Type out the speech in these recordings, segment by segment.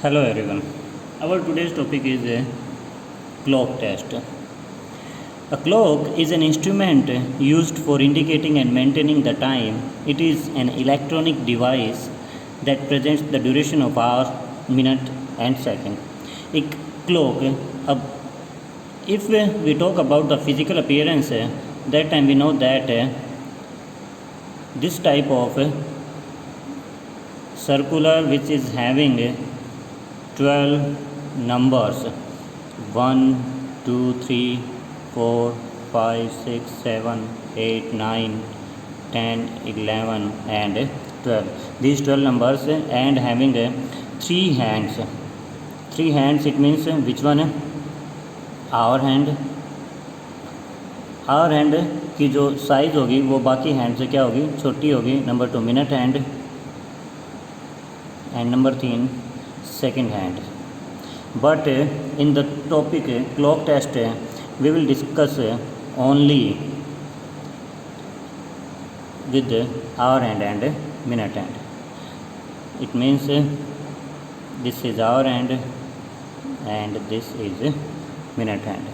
Hello everyone. Our today's topic is a clock test. A clock is an instrument used for indicating and maintaining the time. It is an electronic device that presents the duration of hour, minute and second. A clock, uh, if we talk about the physical appearance, that time we know that this type of circular which is having 12 numbers 1 2 3 4 5 6 7 8 9 10 11 and 12, these 12 numbers and having three hands it means which one है our hand की जो size होगी वो बाकी hand से क्या होगी, छोटी होगी। Number 2 minute hand and number 3 second hand. But in the topic clock test we will discuss only with hour hand and minute hand. It means this is hour hand and this is minute hand.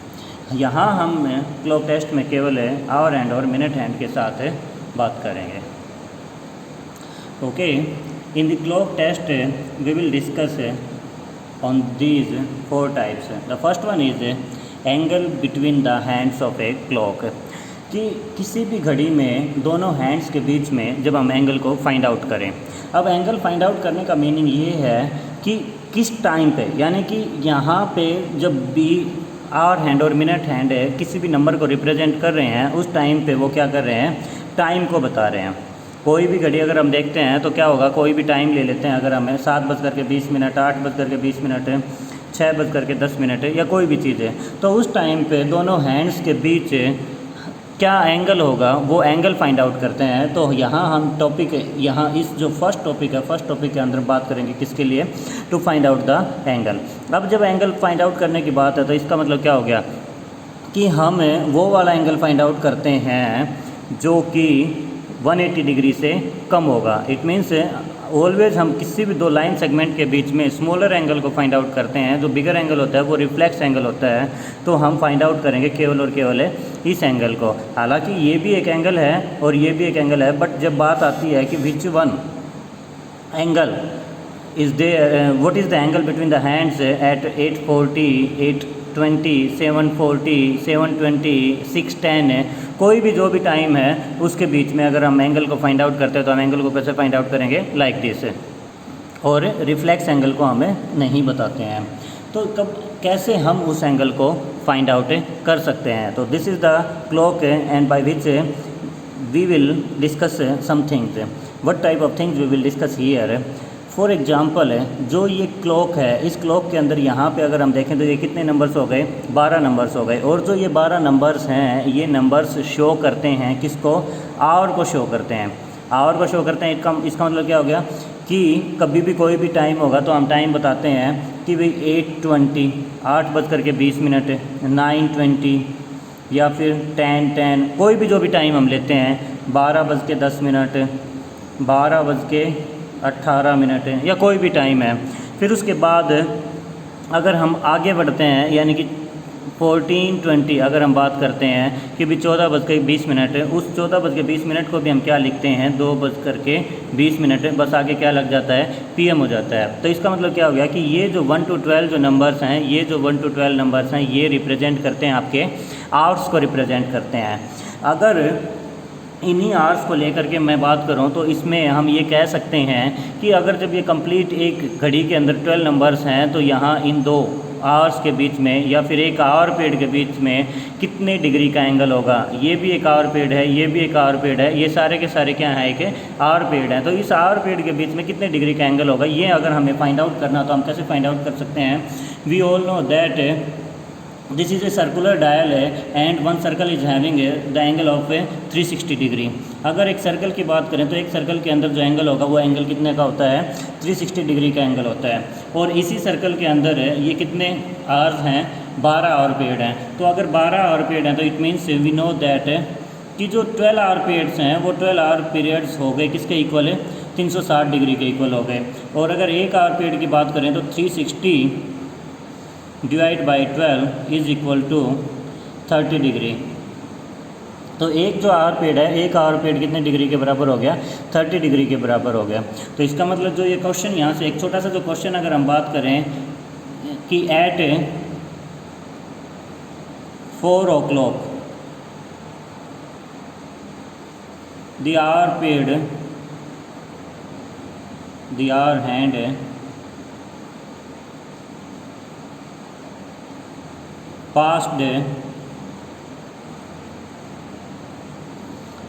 यहाँ हम clock test में केवल our hand और minute hand के साथ बात करेंगे। Okay, in the clock test we will discuss on these 4 types. The first one is angle between the hands of a clock. कि किसी भी घड़ी में दोनों हैंड्स के बीच में जब हम एंगल को फाइंड आउट करें। अब एंगल फाइंड आउट करने का मीनिंग ये है कि किस टाइम पे, यानी कि यहाँ पे जब भी आवर हैंड और मिनट हैंड किसी भी नंबर को रिप्रेजेंट कर रहे हैं उस टाइम पे वो क्या कर रहे हैं, टाइम को बता रहे हैं। कोई भी घड़ी अगर हम देखते हैं तो क्या होगा, कोई भी टाइम ले लेते हैं, अगर हमें 7:20, 8:20, 6:10 या कोई भी चीज़ है, तो उस टाइम पे दोनों हैंड्स के बीच क्या एंगल होगा वो एंगल फाइंड आउट करते हैं। तो यहाँ हम यहाँ इस जो फर्स्ट टॉपिक के अंदर बात करेंगे किसके लिए, to find out the angle. अब जब एंगल फाइंड आउट करने की बात है तो इसका मतलब क्या हो गया कि हम वो वाला एंगल फाइंड आउट करते हैं जो कि 180 डिग्री से कम होगा। इट मीन्स ऑलवेज हम किसी भी दो लाइन सेगमेंट के बीच में स्मॉलर एंगल को फाइंड आउट करते हैं। जो बिगर एंगल होता है वो रिफ्लेक्स एंगल होता है, तो हम फाइंड आउट करेंगे केवल और केवल इस एंगल को। हालांकि ये भी एक एंगल है और ये भी एक एंगल है, बट जब बात आती है कि which one angle is there, what is the angle between the hands at 840, 820, 740, 720, 610, कोई भी जो भी टाइम है उसके बीच में अगर हम एंगल को फाइंड आउट करते हैं तो हम एंगल को कैसे फाइंड आउट करेंगे, लाइक दिस। और रिफ्लेक्स एंगल को हमें नहीं बताते हैं, तो कब कैसे हम उस एंगल को फाइंड आउट कर सकते हैं। तो this is the clock and by which we will discuss some things. What type of things we will discuss here. For example जो ये क्लॉक है, इस क्लॉक के अंदर यहाँ पे अगर हम देखें तो ये कितने नंबर्स हो गए, 12 नंबर्स हो गए। और जो ये 12 नंबर्स हैं ये नंबर्स शो करते हैं किसको, आवर को शो करते हैं, आवर को शो करते हैं। इसका मतलब क्या हो गया कि कभी भी कोई भी टाइम होगा तो हम टाइम बताते हैं कि भाई 8:20, 8:20, 9:20 या फिर 10:10, कोई भी जो भी टाइम हम लेते हैं, 12:10, 12:18 या कोई भी टाइम है। फिर उसके बाद अगर हम आगे बढ़ते हैं यानी कि 14:20 अगर हम बात करते हैं कि भी 14:20 है, उस 14:20 को भी हम क्या लिखते हैं, 2:20, बस आगे क्या लग जाता है, PM हो जाता है। तो इसका मतलब क्या हो गया कि ये जो 1 to 12 जो नंबर्स हैं, ये जो 1 to 12 नंबर्स हैं ये रिप्रेजेंट करते हैं आपके आवर्स को रिप्रेजेंट करते हैं। अगर इन्हीं आवर्स को लेकर के मैं बात करूं तो इसमें हम ये कह सकते हैं कि अगर जब ये कंप्लीट एक घड़ी के अंदर 12 नंबर्स हैं तो यहाँ इन दो आवर्स के बीच में या फिर एक आवर पीरियड के बीच में कितने डिग्री का एंगल होगा। ये भी एक आवर पीरियड है, ये भी एक आवर पीरियड है, ये सारे के सारे क्या है, एक आवर पीरियड है। तो इस आवर पीरियड के बीच में कितने डिग्री का एंगल होगा, ये अगर हमें फाइंड आउट करना तो हम कैसे फाइंड आउट कर सकते हैं। We all know that this is a circular dial and one circle is having the angle of 360 degree. अगर एक सर्कल की बात करें तो एक सर्कल के अंदर जो एंगल होगा वो एंगल कितने का होता है, 360 डिग्री का एंगल होता है। और इसी सर्कल के अंदर ये कितने आवर्स हैं, 12 आवर पीरियड हैं। तो अगर 12 आवर पीरियड हैं तो it means we know that कि जो 12 आवर पीरियड्स हैं वो 12 आवर पीरियड्स हो गए किसके इक्वल है, 360 डिग्री के इक्वल हो गए। और अगर एक आवर पीरियड की बात करें तो 360 divide by 12 is equal to 30 degree. तो एक जो आवर पीरियड है, एक आवर पीरियड कितने डिग्री के बराबर हो गया? 30 डिग्री के बराबर हो गया। तो इसका मतलब जो ये क्वेश्चन यहाँ से एक छोटा सा जो क्वेश्चन अगर हम बात करें कि eight 4 o'clock the hour period, the hour hand passed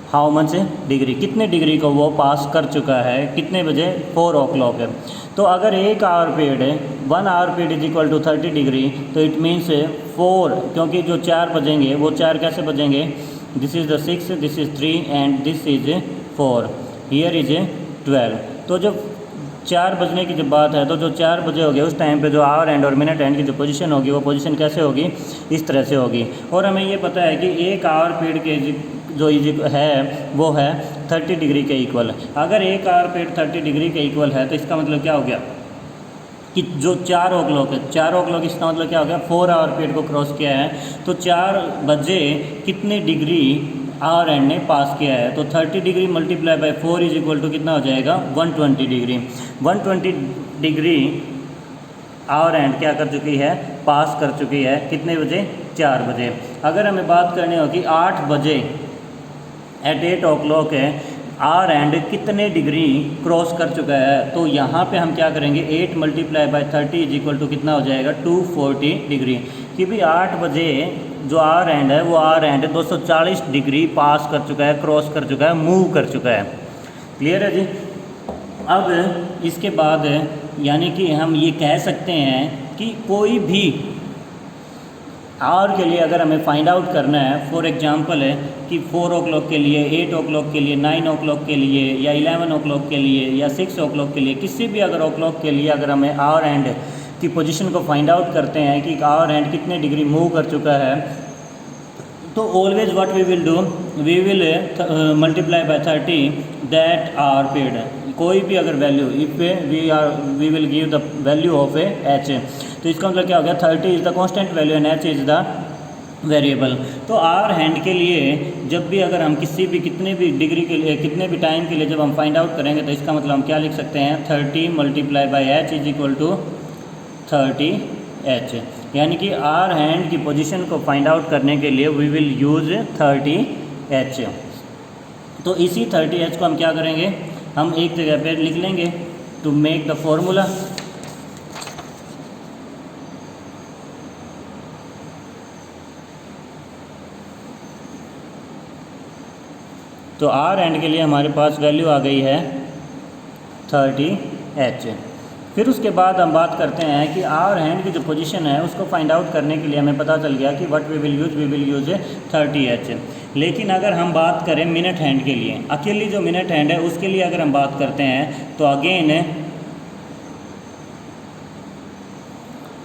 how much degree, कितने डिग्री को वो पास कर चुका है, कितने बजे? 4 o'clock है। तो अगर एक आवर पीरियड है, 1 hour period is equal to 30 degree, तो इट मीन्स 4, क्योंकि जो 4 बजेंगे वो 4 कैसे बजेंगे? This is the 6, this is 3 and this is 4, here is 12। तो जब 4 बजने की जब बात है तो जो 4 बजे हो गए उस टाइम पे जो आवर एंड और मिनट एंड की जो पोजीशन होगी वो पोजीशन कैसे होगी? इस तरह से होगी। और हमें ये पता है कि एक आवर पीरियड के जो है वो है 30 डिग्री के इक्वल। अगर एक आवर पीरियड 30 डिग्री के इक्वल है तो इसका मतलब क्या हो गया कि जो 4 o'clock है, 4 o'clock इसका मतलब क्या हो गया? 4 आवर पीरियड को क्रॉस किया है। तो 4 बजे कितने डिग्री आवर एंड ने पास किया है? तो 30 degree multiply by 4 is equal to कितना हो जाएगा? 120 डिग्री। 120 डिग्री आवर एंड क्या कर चुकी है? पास कर चुकी है। कितने बजे? 4 बजे। अगर हमें बात करनी होगी 8 बजे, एट 8 o'clock है, आर एंड कितने डिग्री क्रॉस कर चुका है? तो यहाँ पे हम क्या करेंगे? 8 multiply by 30 is equal to कितना हो जाएगा? 240 डिग्री। कि भी 8 बजे जो आर एंड है वो आर एंड 240 डिग्री पास कर चुका है, क्रॉस कर चुका है, मूव कर चुका है। क्लियर है जी? अब इसके बाद यानी कि हम ये कह सकते हैं कि कोई भी आवर के लिए अगर हमें फाइंड आउट करना है, फॉर एग्जांपल है कि 4 o'clock के लिए, 8 o'clock के लिए, 9 o'clock के लिए या 11 o'clock के लिए या 6 o'clock के लिए, किसी भी अगर o'clock के लिए अगर हमें आवर एंड की पोजीशन को फाइंड आउट करते हैं कि आवर एंड कितने डिग्री मूव कर चुका है, तो always what we will do, we will multiply by 30 that hour period. कोई भी अगर value, if we will give the value of H, तो इसका मतलब क्या हो गया? 30 is the constant value and H is the variable. तो आवर हैंड के लिए जब भी अगर हम किसी भी कितने भी डिग्री के लिए, कितने भी टाइम के लिए जब हम फाइंड आउट करेंगे तो इसका मतलब हम क्या लिख सकते हैं? 30 multiply by H is equal to 30 H. यानी कि आवर हैंड की पोजीशन को फाइंड आउट करने के लिए वी विल यूज़ 30 एच। तो इसी 30 एच को हम क्या करेंगे? हम एक जगह पे लिख लेंगे टू मेक द फॉर्मूला। तो आर एंड के लिए हमारे पास वैल्यू आ गई है 30 एच। फिर उसके बाद हम बात करते हैं कि आवर हैंड की जो पोजीशन है उसको फाइंड आउट करने के लिए हमें पता चल गया कि व्हाट वी विल यूज़ 30 एच। लेकिन अगर हम बात करें मिनट हैंड के लिए, अकेली जो मिनट हैंड है उसके लिए अगर हम बात करते हैं तो again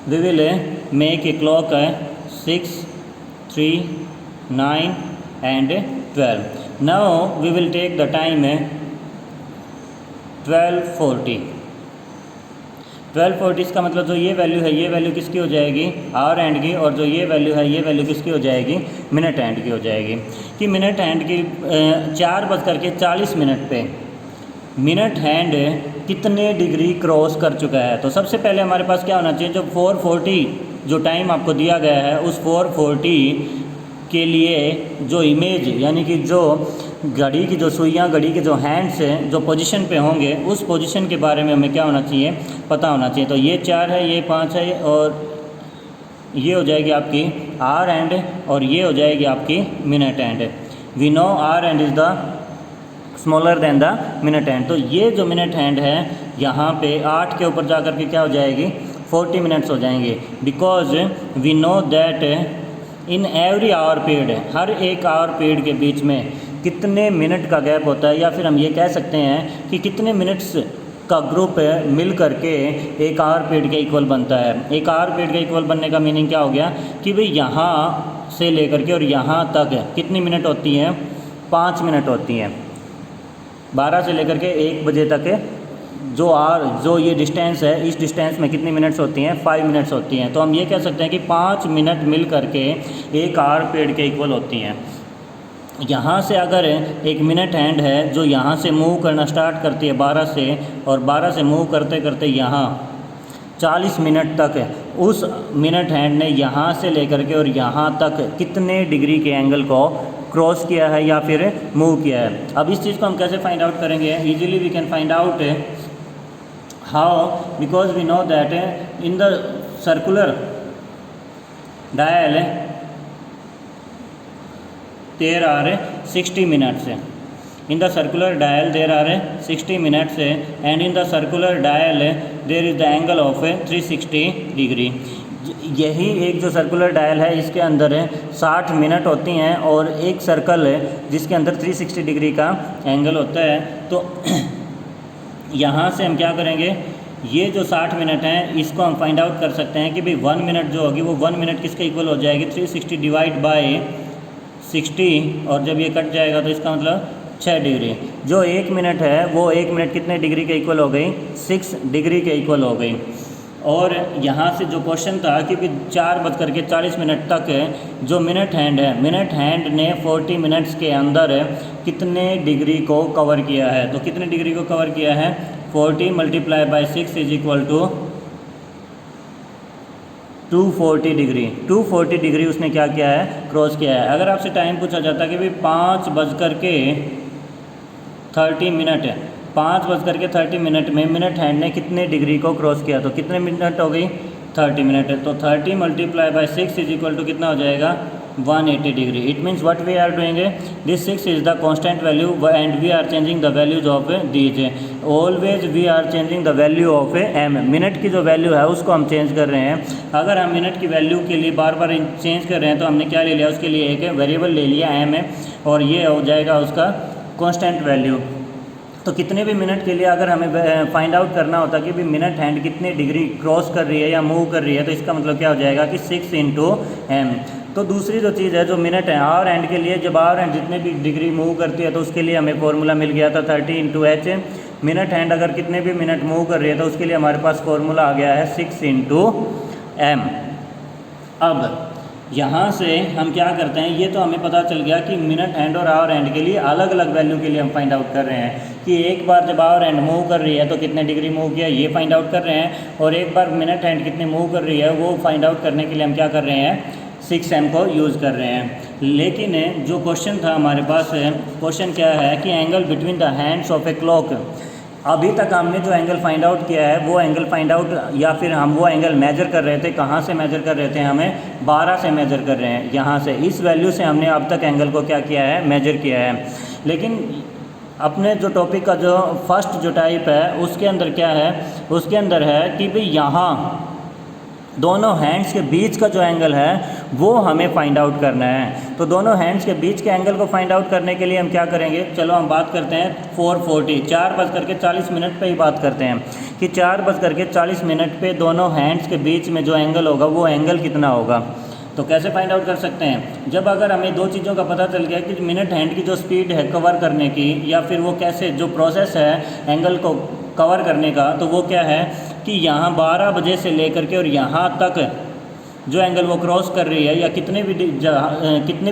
we will make a clock 6, 3, 9 and 12। Now we will take the time 12:40। 12:40 इसका मतलब जो ये वैल्यू है, ये वैल्यू किसकी हो जाएगी? आवर हैंड की। और जो ये वैल्यू है, ये वैल्यू किसकी हो जाएगी? मिनट हैंड की हो जाएगी। कि मिनट हैंड की 4:40 पे मिनट हैंड कितने डिग्री क्रॉस कर चुका है? तो सबसे पहले हमारे पास क्या होना चाहिए? जो 440 जो टाइम आपको दिया गया है उस 440 के लिए जो इमेज, यानी कि जो घड़ी की जो सुइयाँ, घड़ी के जो हैंड्स हैं जो पोजीशन पे होंगे, उस पोजीशन के बारे में हमें क्या होना चाहिए? पता होना चाहिए। तो ये 4 है, ये 5 है और ये हो जाएगी आपकी आर हैंड और ये हो जाएगी आपकी minute hand. We know hour hand is the smaller than the minute hand. तो ये जो मिनट हैंड है यहाँ पे 8 के ऊपर जा कर के क्या हो जाएगी? 40 मिनट्स हो जाएंगे। Because we know that in every hour period, हर एक आवर पीरियड के बीच में कितने मिनट का गैप होता है, या फिर हम ये कह सकते हैं कि कितने मिनट्स का ग्रुप मिल करके एक आवर पीरियड के इक्वल बनता है। एक आवर पीरियड के इक्वल बनने का मीनिंग क्या हो गया कि भाई यहाँ से लेकर के और यहाँ तक कितनी मिनट होती हैं? 5 मिनट होती हैं। 12 से लेकर के 1 बजे तक जो ये डिस्टेंस है, इस डिस्टेंस में कितनी मिनट्स होती हैं, 5 मिनट्स होती हैं। तो हम ये कह सकते हैं कि 5 मिनट मिल करके एक आर पेड़ के इक्वल होती हैं। यहाँ से अगर एक मिनट हैंड है जो यहाँ से मूव करना स्टार्ट करती है 12 से, और 12 से मूव करते करते यहाँ 40 मिनट तक उस मिनट हैंड ने यहाँ से लेकर के और यहाँ तक कितने डिग्री के एंगल को क्रॉस किया है या फिर मूव किया है। अब इस चीज़ को हम कैसे फाइंड आउट करेंगे? Easily we can find out how, because we know that in the circular dial there are 60 minutes. In the circular dial there are 60 minutes and in the circular dial there is the angle of 360 degree. यही एक जो circular dial है इसके अंदर 60 minute होती हैं और एक सर्कल है जिसके अंदर 360 डिग्री का एंगल होता है। तो यहाँ से हम क्या करेंगे, ये जो 60 मिनट हैं इसको हम फाइंड आउट कर सकते हैं कि भाई 1 मिनट जो होगी वो 1 मिनट किसके इक्वल हो जाएगी, 360 डिवाइड बाय 60, और जब ये कट जाएगा तो इसका मतलब 6 डिग्री। जो 1 मिनट है वो 1 मिनट कितने डिग्री के इक्वल हो गई, 6 डिग्री के इक्वल हो गई। और यहाँ से जो क्वेश्चन था कि 4:40 तक जो मिनट हैंड है, मिनट हैंड ने 40 मिनट्स के अंदर कितने डिग्री को कवर किया है। तो कितने डिग्री को कवर किया है, 40 multiply by 6 is equal to 240 degree. 240 degree उसने क्या किया है, क्रॉस किया है। अगर आपसे टाइम पूछा जाता कि भाई 5:30 मिनट में मिनट हैंड ने कितने डिग्री को क्रॉस किया, तो कितने मिनट हो गई, 30 मिनट है। तो 30 multiply by 6 is equal to कितना हो जाएगा, 180 degree. It means what we are doing, this 6 is the constant value and we are changing the values of these. Always we are changing the value of M. Minute की जो value है उसको हम change कर रहे हैं। अगर हम मिनट की वैल्यू के लिए बार बार चेंज कर रहे हैं तो हमने क्या ले लिया, उसके लिए एक वेरिएबल ले लिया एम है, और ये हो जाएगा उसका कांस्टेंट वैल्यू। तो कितने भी मिनट के लिए अगर हमें फाइंड आउट करना होता कि भी मिनट हैंड कितने डिग्री क्रॉस कर रही है या मूव कर रही है, तो इसका मतलब क्या हो जाएगा कि 6 × m। तो दूसरी जो चीज़ है जो मिनट है, आवर हैंड के लिए जब आवर हैंड जितने भी डिग्री मूव करती है तो उसके लिए हमें फॉर्मूला मिल गया था 30 × h। मिनट हैंड अगर कितने भी मिनट मूव कर रही है तो उसके लिए हमारे पास फॉर्मूला आ गया है 6 × m। अब यहाँ से हम क्या करते हैं, ये तो हमें पता चल गया कि मिनट हैंड और आवर हैंड के लिए अलग अलग वैल्यू के लिए हम फाइंड आउट कर रहे हैं कि एक बार जब आवर हैंड मूव कर रही है तो कितने डिग्री मूव किया ये फाइंड आउट कर रहे हैं, और एक बार मिनट हैंड कितने मूव कर रही है वो फाइंड आउट करने के लिए हम क्या कर रहे हैं, 6m को यूज़ कर रहे हैं। लेकिन जो क्वेश्चन था हमारे पास, क्वेश्चन क्या है कि angle between the hands of a clock. अभी तक हमने जो एंगल फाइंड आउट किया है वो एंगल फाइंड आउट या फिर हम वो एंगल मेजर कर रहे थे, कहाँ से मेजर कर रहे थे, हमें 12 से मेजर कर रहे हैं। यहाँ से इस वैल्यू से हमने अब तक एंगल को क्या किया है, मेजर किया है। लेकिन अपने जो टॉपिक का जो फर्स्ट जो टाइप है उसके अंदर क्या है, उसके अंदर है कि भाई यहाँ दोनों हैंड्स के बीच का जो एंगल है वो हमें फाइंड आउट करना है। तो दोनों हैंड्स के बीच के एंगल को फाइंड आउट करने के लिए हम क्या करेंगे, चलो हम बात करते हैं 4:40 पे ही बात करते हैं कि 4:40 पे दोनों हैंड्स के बीच में जो एंगल होगा वो एंगल कितना होगा। तो कैसे फाइंड आउट कर सकते हैं, जब अगर हमें दो चीज़ों का पता चल गया कि मिनट हैंड की जो स्पीड है कवर करने की, या फिर वो कैसे जो प्रोसेस है एंगल को कवर करने का, तो वो क्या है कि यहाँ 12 बजे से लेकर के और यहाँ तक जो एंगल वो क्रॉस कर रही है, या कितने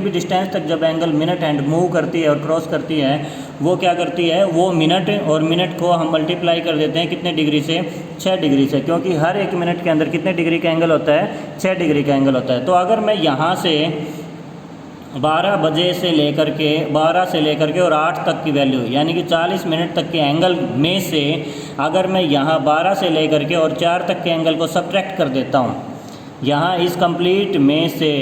भी डिस्टेंस तक जब एंगल मिनट हैंड मूव करती है और क्रॉस करती है, वो क्या करती है, वो मिनट और मिनट को हम मल्टीप्लाई कर देते हैं कितने डिग्री से, 6 डिग्री से, क्योंकि हर एक मिनट के अंदर कितने डिग्री का एंगल होता है, 6 डिग्री का एंगल होता है। तो अगर मैं यहाँ से 12 बजे से लेकर के और 8 तक की वैल्यू यानी कि 40 मिनट तक के एंगल में से अगर मैं यहाँ 12 से लेकर के और 4 तक के एंगल को सब्ट्रैक्ट कर देता हूँ, यहाँ इस कंप्लीट में से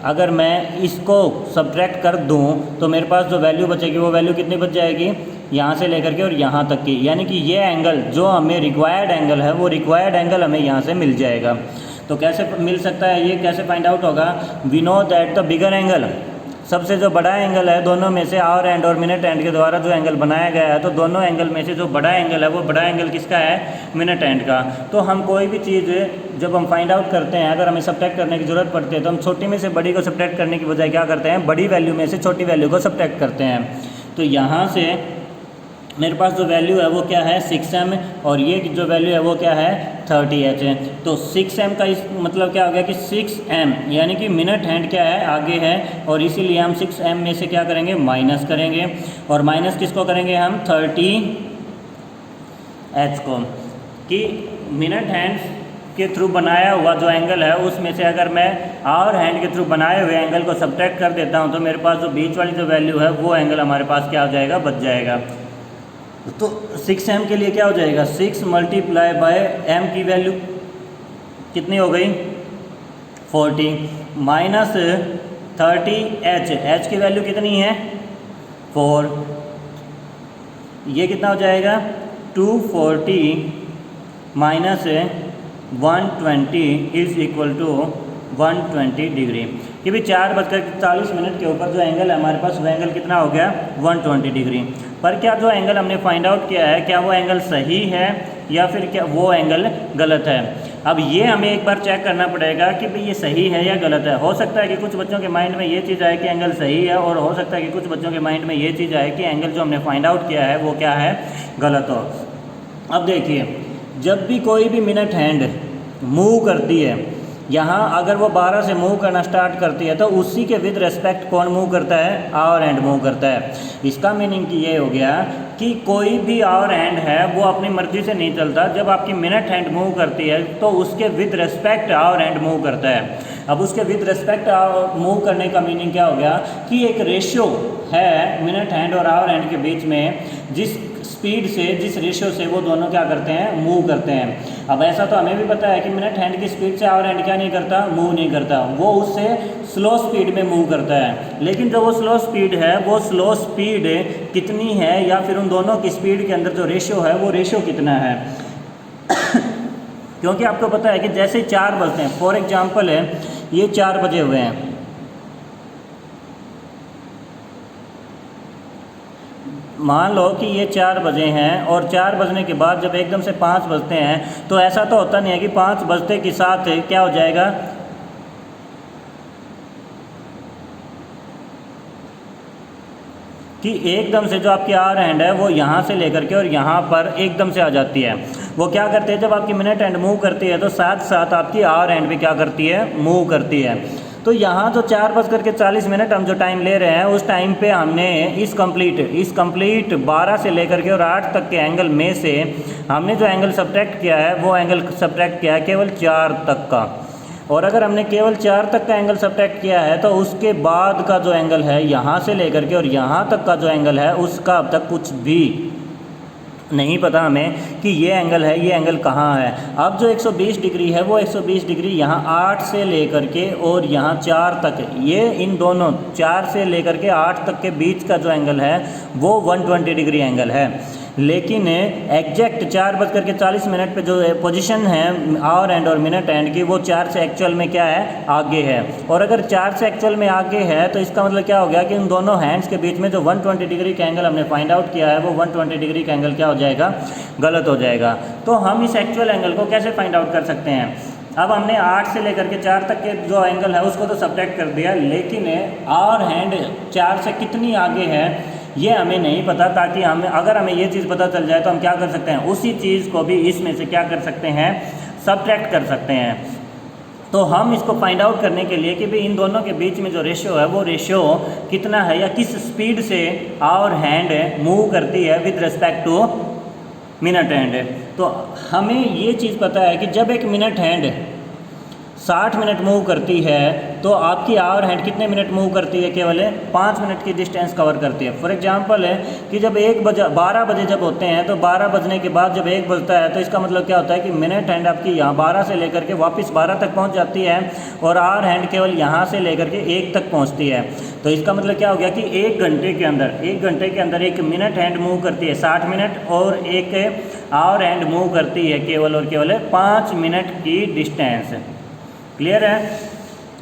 अगर मैं इसको सब्ट्रैक्ट कर दूँ तो मेरे पास जो वैल्यू बचेगी वो वैल्यू कितनी बच जाएगी, यहाँ से लेकर के और यहाँ तक की, यानी कि ये एंगल जो हमें रिक्वायर्ड एंगल है वो रिक्वायर्ड एंगल हमें यहाँ से मिल जाएगा। तो कैसे मिल सकता है, ये कैसे फाइंड आउट होगा, we know that the bigger angle, सबसे जो बड़ा एंगल है दोनों में से आवर एंड और मिनट एंड के द्वारा जो एंगल बनाया गया है, तो दोनों एंगल में से जो बड़ा एंगल है वो बड़ा एंगल किसका है, मिनट एंड का। तो हम कोई भी चीज़ जब हम फाइंड आउट करते हैं, अगर हमें सब्ट्रैक्ट करने की ज़रूरत पड़ती है तो हम छोटी में से बड़ी को सब्ट्रैक्ट करने की बजाय क्या करते हैं, बड़ी वैल्यू में से छोटी वैल्यू को सब्ट्रैक्ट करते हैं। तो यहाँ से मेरे पास जो वैल्यू है वो क्या है 6m, और ये जो वैल्यू है वो क्या है 30h है। तो 6m का इस मतलब क्या हो गया कि 6m यानी कि मिनट हैंड क्या है आगे है, और इसीलिए हम 6m में से क्या करेंगे माइनस करेंगे, और माइनस किसको करेंगे हम 30h को, कि मिनट हैंड के थ्रू बनाया हुआ जो एंगल है उसमें से अगर मैं आवर हैंड के थ्रू बनाए हुए एंगल को सब्ट्रैक्ट कर देता हूँ तो मेरे पास जो बीच वाली जो वैल्यू है वो एंगल हमारे पास क्या हो जाएगा, बच जाएगा। तो 6m के लिए क्या हो जाएगा, 6 मल्टीप्लाई बाय m की वैल्यू कितनी हो गई 40, माइनस 30h, h की वैल्यू कितनी है 4, ये कितना हो जाएगा 240 minus 120 is equal to 120 degree. कि भाई 4:40 के ऊपर जो एंगल है हमारे पास वो एंगल कितना हो गया 120 डिग्री। पर क्या जो एंगल हमने फाइंड आउट किया है क्या वो एंगल सही है या फिर क्या वो एंगल गलत है। अब ये हमें एक बार चेक करना पड़ेगा कि भाई ये सही है या गलत है। हो सकता है कि कुछ बच्चों के माइंड में ये चीज़ आए कि एंगल सही है, और हो सकता है कि कुछ बच्चों के माइंड में ये चीज़ आए कि एंगल जो हमने फाइंड आउट किया है वो क्या है, गलत हो। अब देखिए, जब भी कोई भी मिनट हैंड मूव करती है, यहाँ अगर वो 12 से मूव करना स्टार्ट करती है तो उसी के विद रेस्पेक्ट कौन मूव करता है, आवर हैंड मूव करता है। इसका मीनिंग ये हो गया कि कोई भी आवर हैंड है वो अपनी मर्जी से नहीं चलता। जब आपकी मिनट हैंड मूव करती है तो उसके with respect hour hand move करता है। अब उसके विद रेस्पेक्ट मूव करने का मीनिंग क्या हो गया कि एक रेशियो है मिनट हैंड और आवर हैंड के बीच में, जिस स्पीड से जिस रेशियो से वो दोनों क्या करते हैं, मूव करते हैं। अब ऐसा तो हमें भी पता है कि मिनट हैंड की स्पीड से आवर हैंड क्या नहीं करता, मूव नहीं करता, वो उससे स्लो स्पीड में मूव करता है। लेकिन जो वो स्लो स्पीड है वो स्लो स्पीड कितनी है, या फिर उन दोनों की स्पीड के अंदर जो रेशियो है वो रेशियो कितना है। क्योंकि आपको पता है कि जैसे 4 बजते हैं, फॉर एग्जाम्पल है ये 4 बजे हुए हैं, मान लो कि ये 4 बजे हैं, और 4 बजने के बाद जब एकदम से 5 बजते हैं तो ऐसा तो होता नहीं है कि 5 बजते के साथ क्या हो जाएगा, कि एकदम से जो आपकी आवर हैंड है वो यहाँ से लेकर के और यहाँ पर एकदम से आ जाती है। वो क्या करते हैं, जब आपकी मिनट हैंड मूव करती है तो साथ साथ आपकी आवर हैंड भी क्या करती है, मूव करती है। तो यहाँ जो 4:40 हम जो टाइम ले रहे हैं उस टाइम पे हमने इस कंप्लीट 12 से लेकर के और 8 तक के एंगल में से हमने जो एंगल सब्ट्रैक्ट किया है वो एंगल सब्ट्रैक्ट किया है केवल 4 तक का। और अगर हमने केवल 4 तक का एंगल सब्ट्रैक्ट किया है तो उसके बाद का जो एंगल है यहाँ से लेकर के और यहाँ तक का जो एंगल है उसका अब तक कुछ भी नहीं पता हमें कि ये एंगल है, ये एंगल कहाँ है। अब जो 120 डिग्री है वो 120 डिग्री यहाँ 8 से लेकर के और यहाँ 4 तक, ये इन दोनों 4 से लेकर के 8 तक के बीच का जो एंगल है वो 120 डिग्री एंगल है। लेकिन एग्जैक्ट 4:40 पे जो पोजीशन है आवर हैंड और मिनट हैंड की वो 4 से एक्चुअल में क्या है, आगे है। और अगर 4 से एक्चुअल में आगे है तो इसका मतलब क्या हो गया कि उन दोनों हैंड्स के बीच में जो 120 डिग्री का एंगल हमने फाइंड आउट किया है वो 120 डिग्री का एंगल क्या हो जाएगा, गलत हो जाएगा। तो हम इस एक्चुअल एंगल को कैसे फाइंड आउट कर सकते हैं। अब हमने 8 से लेकर के 4 तक के जो एंगल है उसको तो सब्ट्रैक्ट कर दिया, लेकिन आवर हैंड 4 से कितनी आगे है ये हमें नहीं पता। ताकि अगर हमें ये चीज़ पता चल जाए तो हम क्या कर सकते हैं, उसी चीज़ को भी इसमें से क्या कर सकते हैं, सब्ट्रैक्ट कर सकते हैं। तो हम इसको फाइंड आउट करने के लिए कि भाई इन दोनों के बीच में जो रेशियो है वो रेशियो कितना है, या किस स्पीड से आवर हैंड मूव करती है with respect to minute hand. तो हमें ये चीज़ पता है कि जब एक मिनट हैंड 60 मिनट मूव करती है तो आपकी आवर हैंड कितने मिनट मूव करती है, केवल 5 मिनट की डिस्टेंस कवर करती है। फॉर एग्जांपल है कि जब 12 बजे जब होते हैं तो 12 बजने के बाद जब 1 बजता है तो इसका मतलब क्या होता है कि मिनट हैंड आपकी यहाँ 12 से लेकर के वापस 12 तक पहुँच जाती है, और आवर हैंड केवल यहाँ से लेकर के 1 तक पहुँचती है। तो इसका मतलब क्या हो गया कि 1 घंटे के अंदर एक मिनट हैंड मूव करती है 60 मिनट, और एक आवर हैंड मूव करती है केवल और केवल 5 मिनट की डिस्टेंस। क्लियर है।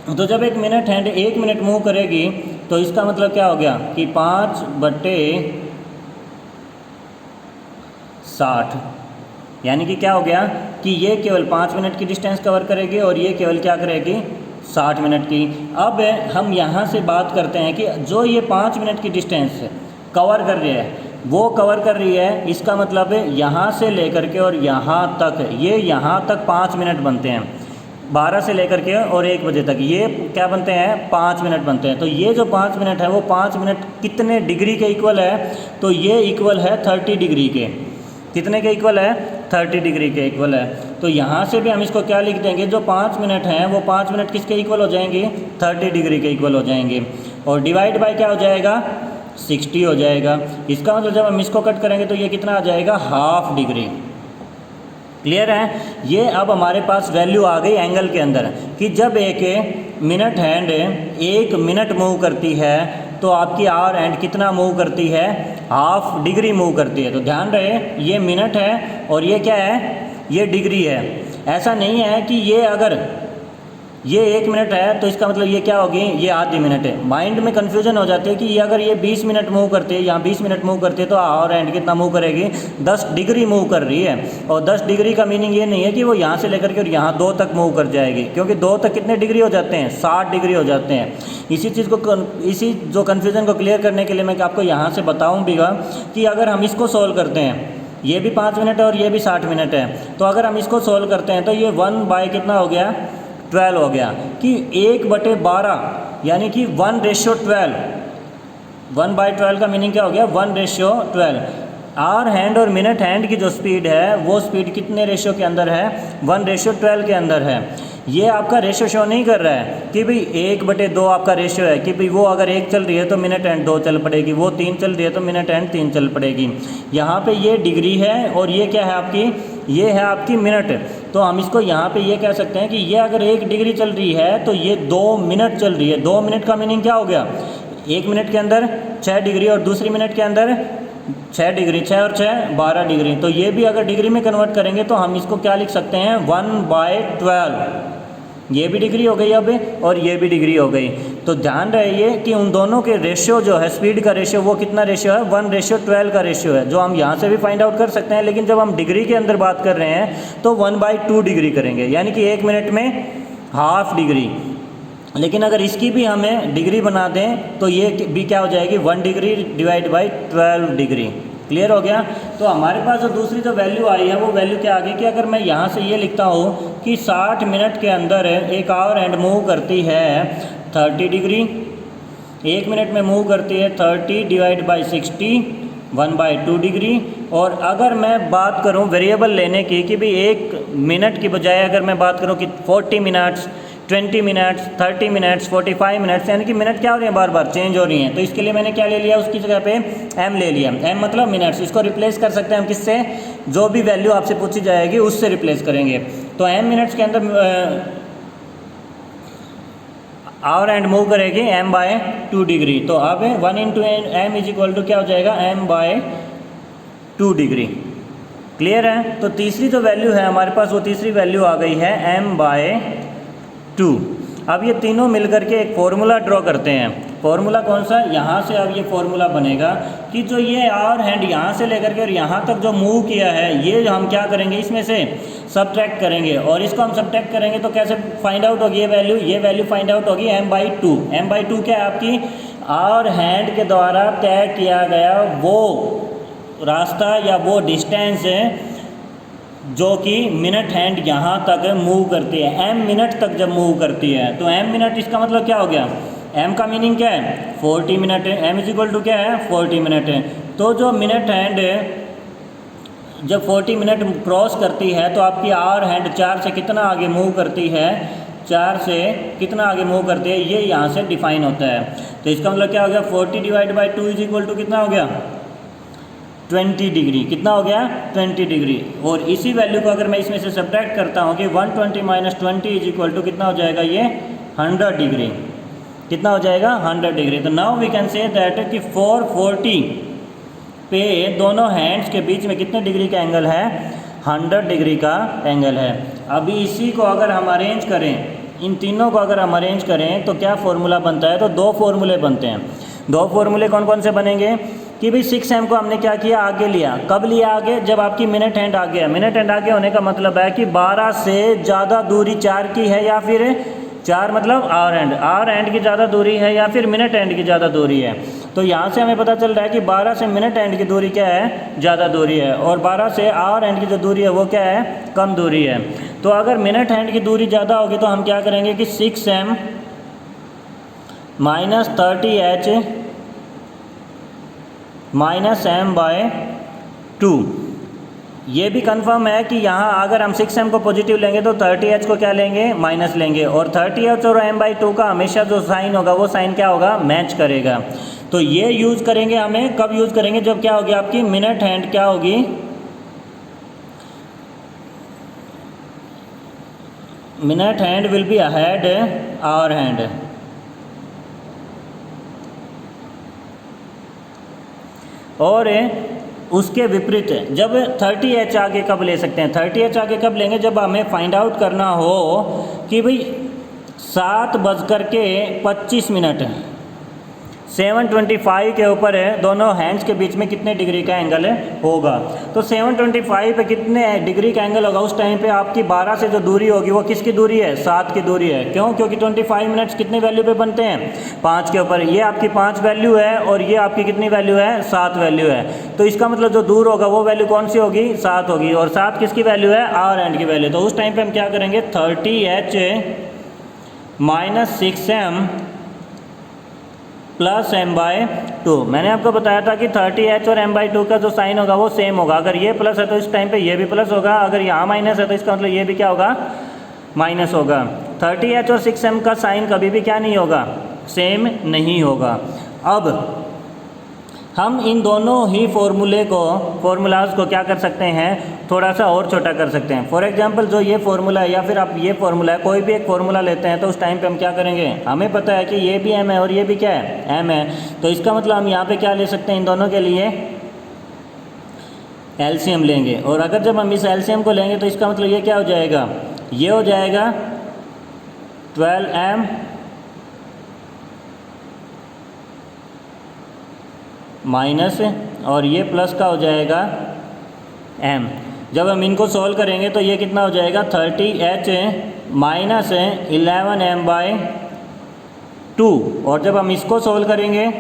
तो जब एक मिनट हैंड 1 मिनट मूव करेगी तो इसका मतलब क्या हो गया कि 5/60, यानी कि क्या हो गया कि ये केवल 5 मिनट की डिस्टेंस कवर करेगी और ये केवल क्या करेगी, 60 मिनट की। अब हम यहाँ से बात करते हैं कि जो ये 5 मिनट की डिस्टेंस कवर कर रही है वो कवर कर रही है, इसका मतलब है यहाँ से लेकर के और यहाँ तक, ये यहाँ तक 5 मिनट बनते हैं, 12 से लेकर के और 1 बजे तक ये क्या बनते हैं, 5 मिनट बनते हैं। तो ये जो 5 मिनट है वो 5 मिनट कितने डिग्री के इक्वल है, तो ये इक्वल है 30 डिग्री के। कितने के इक्वल है, 30 डिग्री के इक्वल है। तो यहाँ से भी हम इसको क्या लिख देंगे, जो 5 मिनट हैं वो 5 मिनट किसके इक्वल हो जाएंगे, 30 डिग्री के इक्वल हो जाएंगे। और डिवाइड बाय क्या हो जाएगा, 60 हो जाएगा। इसका मतलब जब हम इसको कट करेंगे तो ये कितना आ जाएगा, हाफ डिग्री। क्लियर है। ये अब हमारे पास वैल्यू आ गई एंगल के अंदर कि जब एक मिनट हैंड 1 मिनट मूव करती है तो आपकी आवर हैंड कितना मूव करती है, हाफ डिग्री मूव करती है। तो ध्यान रहे ये मिनट है और ये क्या है, ये डिग्री है। ऐसा नहीं है कि ये अगर ये 1 मिनट है तो इसका मतलब ये क्या होगी, ये आधी मिनट है। माइंड में कन्फ्यूजन हो जाती है कि ये अगर ये 20 मिनट मूव करती है, यहाँ 20 मिनट मूव करती है तो आवर हैंड कितना मूव करेगी, 10 डिग्री मूव कर रही है। और 10 डिग्री का मीनिंग ये नहीं है कि वो यहाँ से लेकर के और यहाँ 2 तक मूव कर जाएगी, क्योंकि 2 तक कितने डिग्री हो जाते हैं, 60 डिग्री हो जाते हैं। इसी चीज़ को इसी जो कन्फ्यूज़न को क्लियर करने के लिए मैं आपको यहाँ से बताऊँ भी कि अगर हम इसको सोल्व करते हैं, ये भी 5 मिनट है और ये भी 60 मिनट है, तो अगर हम इसको सोल्व करते हैं तो ये 1 कितना हो गया, 12 हो गया कि 1/12 यानी कि 1:12। 1/12 का मीनिंग क्या हो गया, 1:12। आवर हैंड और मिनट हैंड की जो स्पीड है वो स्पीड कितने रेशियो के अंदर है, 1:12 के अंदर है। ये आपका रेशियो शो नहीं कर रहा है कि भाई 1/2 आपका रेशियो है, कि भाई वो अगर 1 चल रही है तो मिनट हैंड 2 चल पड़ेगी, वो 3 चल रही है तो मिनट हैंड 3 चल पड़ेगी। यहाँ पे ये डिग्री है और ये क्या है आपकी, ये है आपकी मिनट। तो हम इसको यहाँ पे ये कह सकते हैं कि ये अगर 1 डिग्री चल रही है तो ये 2 मिनट चल रही है। 2 मिनट का मीनिंग क्या हो गया, 1 मिनट के अंदर 6 डिग्री और दूसरी मिनट के अंदर 6 डिग्री, 6 और 6 12 डिग्री। तो ये भी अगर डिग्री में कन्वर्ट करेंगे तो हम इसको क्या लिख सकते हैं, 1/12। ये भी डिग्री हो गई अब और ये भी डिग्री हो गई। तो ध्यान रहिए कि उन दोनों के रेशियो जो है, स्पीड का रेशियो वो कितना रेशियो है, 1:12 का रेशियो है, जो हम यहाँ से भी फाइंड आउट कर सकते हैं। लेकिन जब हम डिग्री के अंदर बात कर रहे हैं तो 1/2 डिग्री करेंगे, यानी कि 1 मिनट में हाफ डिग्री। लेकिन अगर इसकी भी हमें डिग्री बना दें तो ये भी क्या हो जाएगी, 1 degree divide by 12 degree. Clear हो गया। तो हमारे पास जो दूसरी जो वैल्यू आई है वो वैल्यू क्या आ गई कि अगर मैं यहाँ से ये लिखता हूँ कि 60 मिनट के अंदर एक आवर हैंड मूव करती है 30 डिग्री, 1 मिनट में मूव करती है 30 डिवाइड बाई 60, 1/2 डिग्री। और अगर मैं बात करूं वेरिएबल लेने की कि भाई 1 मिनट की बजाय अगर मैं बात करूं कि 40 मिनट्स, 20 मिनट्स, 30 मिनट्स, 45 मिनट्स, यानी कि मिनट क्या हो रही हैं, बार बार चेंज हो रही हैं। तो इसके लिए मैंने क्या ले लिया, उसकी जगह पे m ले लिया। m मतलब मिनट्स। इसको रिप्लेस कर सकते हैं हम किससे, जो भी वैल्यू आपसे पूछी जाएगी उससे रिप्लेस करेंगे। तो m मिनट्स के अंदर आवर हैंड मूव करेगी m/2 डिग्री। तो अब 1 × m = क्या हो जाएगा, m/2 डिग्री। क्लियर है। तो तीसरी जो वैल्यू है हमारे पास, वो तीसरी वैल्यू आ गई है m/2। अब ये तीनों मिलकर के एक फॉर्मूला ड्रॉ करते हैं। फॉर्मूला कौन सा, यहाँ से अब ये फॉर्मूला बनेगा कि जो ये आवर हैंड यहाँ से लेकर के और यहाँ तक जो मूव किया है, ये हम क्या करेंगे, इसमें से सब्ट्रैक्ट करेंगे। और इसको हम सब्ट्रैक्ट करेंगे तो कैसे फाइंड आउट होगी ये वैल्यू फाइंड आउट होगी m/2। m/2 क्या है, आपकी आवर हैंड के द्वारा तय किया गया वो रास्ता या वो डिस्टेंस है जो कि मिनट हैंड यहाँ तक मूव करती है, m मिनट तक जब मूव करती है। तो m मिनट, इसका मतलब क्या हो गया, m का मीनिंग क्या है, 40 मिनट है। m = क्या है, 40 मिनट है। तो जो मिनट हैंड जब 40 मिनट क्रॉस करती है तो आपकी आवर हैंड 4 से कितना आगे मूव करती है, 4 से कितना आगे मूव करती है, ये यहाँ से डिफाइन होता है। तो इसका मतलब क्या हो गया, 40 डिवाइड बाई 2 = कितना हो गया, 20 डिग्री। कितना हो गया, 20 डिग्री। और इसी वैल्यू को अगर मैं इसमें से सब्ट्रैक्ट करता हूँ कि 120 - 20 = कितना हो जाएगा, ये 100 डिग्री। कितना हो जाएगा, 100 डिग्री। तो now we can say that कि 440 पे दोनों हैंड्स के बीच में कितने डिग्री का एंगल है, 100 डिग्री का एंगल है। अभी इसी को अगर हम अरेंज करें, इन तीनों को अगर हम अरेंज करें तो क्या फॉर्मूला बनता है, तो 2 फॉर्मूले बनते हैं। 2 फॉर्मूले कौन कौन से बनेंगे कि भाई 6m को हमने क्या किया, आगे लिया। कब लिया आगे, जब आपकी मिनट हैंड आगे है। मिनट हैंड आगे होने का मतलब है कि 12 से ज़्यादा दूरी 4 की है, या फिर 4 मतलब आवर हैंड की ज़्यादा दूरी है, या फिर मिनट हैंड की ज़्यादा दूरी है। तो यहाँ से हमें पता चल रहा है कि 12 से मिनट एंड की दूरी क्या है, ज़्यादा दूरी है, और 12 से आवर एंड की जो दूरी है वो क्या है, कम दूरी है। तो अगर मिनट हैंड की दूरी ज़्यादा होगी तो हम क्या करेंगे कि 6m minus 30h minus m/2। ये भी कंफर्म है कि यहाँ अगर हम 6m को पॉजिटिव लेंगे तो 30h को क्या लेंगे, माइनस लेंगे, और 30h और m/2 का हमेशा जो साइन होगा वो साइन क्या होगा, मैच करेगा। तो ये यूज़ करेंगे, हमें कब यूज़ करेंगे, जब क्या होगी आपकी मिनट हैंड क्या होगी, minute hand will be ahead hour hand. और उसके विपरीत जब 30h आगे कब ले सकते हैं, 30h आगे कब लेंगे, जब हमें फाइंड आउट करना हो कि भाई 7:25 7:25 के ऊपर है दोनों हैंड्स के बीच में कितने डिग्री का एंगल होगा। तो 7:25 पे कितने डिग्री का एंगल होगा, उस टाइम पे आपकी 12 से जो दूरी होगी वो किसकी दूरी है, 7 की दूरी है। क्यों, क्योंकि 25 मिनट्स कितने वैल्यू पे बनते हैं, 5 के ऊपर। ये आपकी 5 वैल्यू है और ये आपकी कितनी वैल्यू है, 7 वैल्यू है। तो इसका मतलब जो दूर होगा वो वैल्यू कौन सी होगी, 7 होगी, और 7 किसकी वैल्यू है, आवर हैंड की वैल्यू। तो उस टाइम पर हम क्या करेंगे, 30h minus 6m plus m/2। मैंने आपको बताया था कि 30h और m/2 का जो साइन होगा वो सेम होगा। अगर ये प्लस है तो इस टाइम पे ये भी प्लस होगा, अगर यहाँ माइनस है तो इसका मतलब ये भी क्या होगा, माइनस होगा। 30h और 6m का साइन कभी भी क्या नहीं होगा, सेम नहीं होगा। अब हम इन दोनों ही फॉर्मूलाज को क्या कर सकते हैं, थोड़ा सा और छोटा कर सकते हैं। फॉर एग्जांपल जो ये फार्मूला है या फिर आप ये फार्मूला है, कोई भी एक फार्मूला लेते हैं तो उस टाइम पे हम क्या करेंगे, हमें पता है कि ये भी m है और ये भी क्या है, m है। तो इसका मतलब हम यहाँ पे क्या ले सकते हैं, इन दोनों के लिए एलसीएम लेंगे। और अगर जब हम इस एलसीएम को लेंगे तो इसका मतलब ये क्या हो जाएगा, ये हो जाएगा 12m माइनस, और ये प्लस का हो जाएगा m। जब हम इनको सॉल्व करेंगे तो ये कितना हो जाएगा, 30h माइनस 11m/2, और जब हम इसको सॉल्व करेंगे